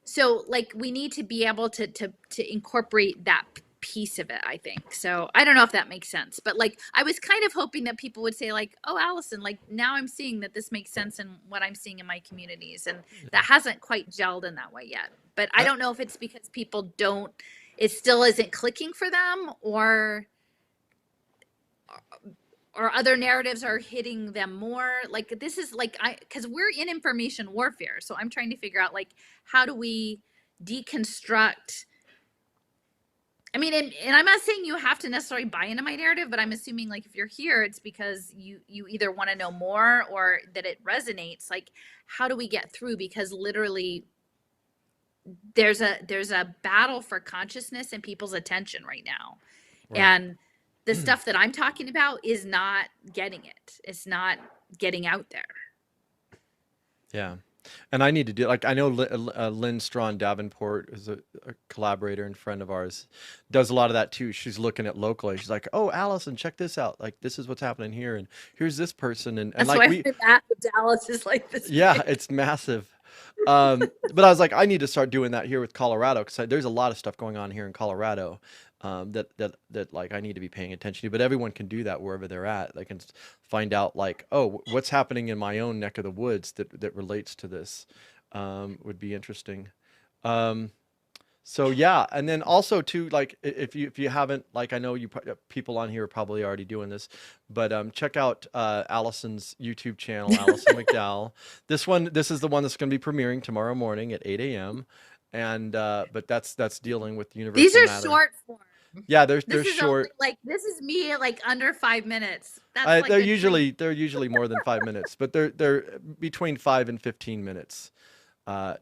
So like, we need to be able to incorporate that piece of it, I think. So I don't know if that makes sense, but like, I was kind of hoping that people would say, like, oh, Allison, like, now I'm seeing that this makes sense in what I'm seeing in my communities, and that hasn't quite gelled in that way yet. But I don't know if it's because people don't, it still isn't clicking for them, or other narratives are hitting them more. Like, this is like, because we're in information warfare, so I'm trying to figure out, like, how do we deconstruct. I mean, and I'm not saying you have to necessarily buy into my narrative, but I'm assuming, like, if you're here, it's because you either want to know more or that it resonates. Like, how do we get through? Because literally there's a battle for consciousness and people's attention right now. Right. And the stuff that I'm talking about is not getting it. It's not getting out there. Yeah. And I need to do, like, I know Lynn Strawn Davenport is a collaborator and friend of ours, does a lot of that too. She's looking at locally. She's like, oh, Allison, check this out. Like, this is what's happening here. And here's this person. And That's like, why Matt Dallas is like this. yeah, big. it's massive. But I was like, I need to start doing that here with Colorado, because there's a lot of stuff going on here in Colorado, that like I need to be paying attention to. But everyone can do that wherever they're at. They can find out, like, oh, what's happening in my own neck of the woods that relates to this. Would be interesting. Um, so yeah, and then also too, like, if you haven't, like, I know people on here are probably already doing this, but check out Allison's YouTube channel, Alison McDowell. This is the one that's going to be premiering tomorrow morning at 8 a.m. And but that's dealing with universal These are matter. short form. Yeah, they're This is short. only, like, this is me, like, under 5 minutes. That's like They're a usually treat. they're usually more than 5 minutes, but they're between 5 and 15 minutes,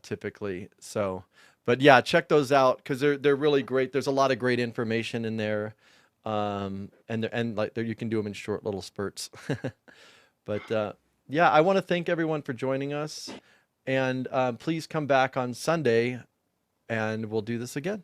typically. So, but yeah, check those out, because they're really great. There's a lot of great information in there, and like, you can do them in short little spurts. But yeah, I want to thank everyone for joining us, and please come back on Sunday, and we'll do this again.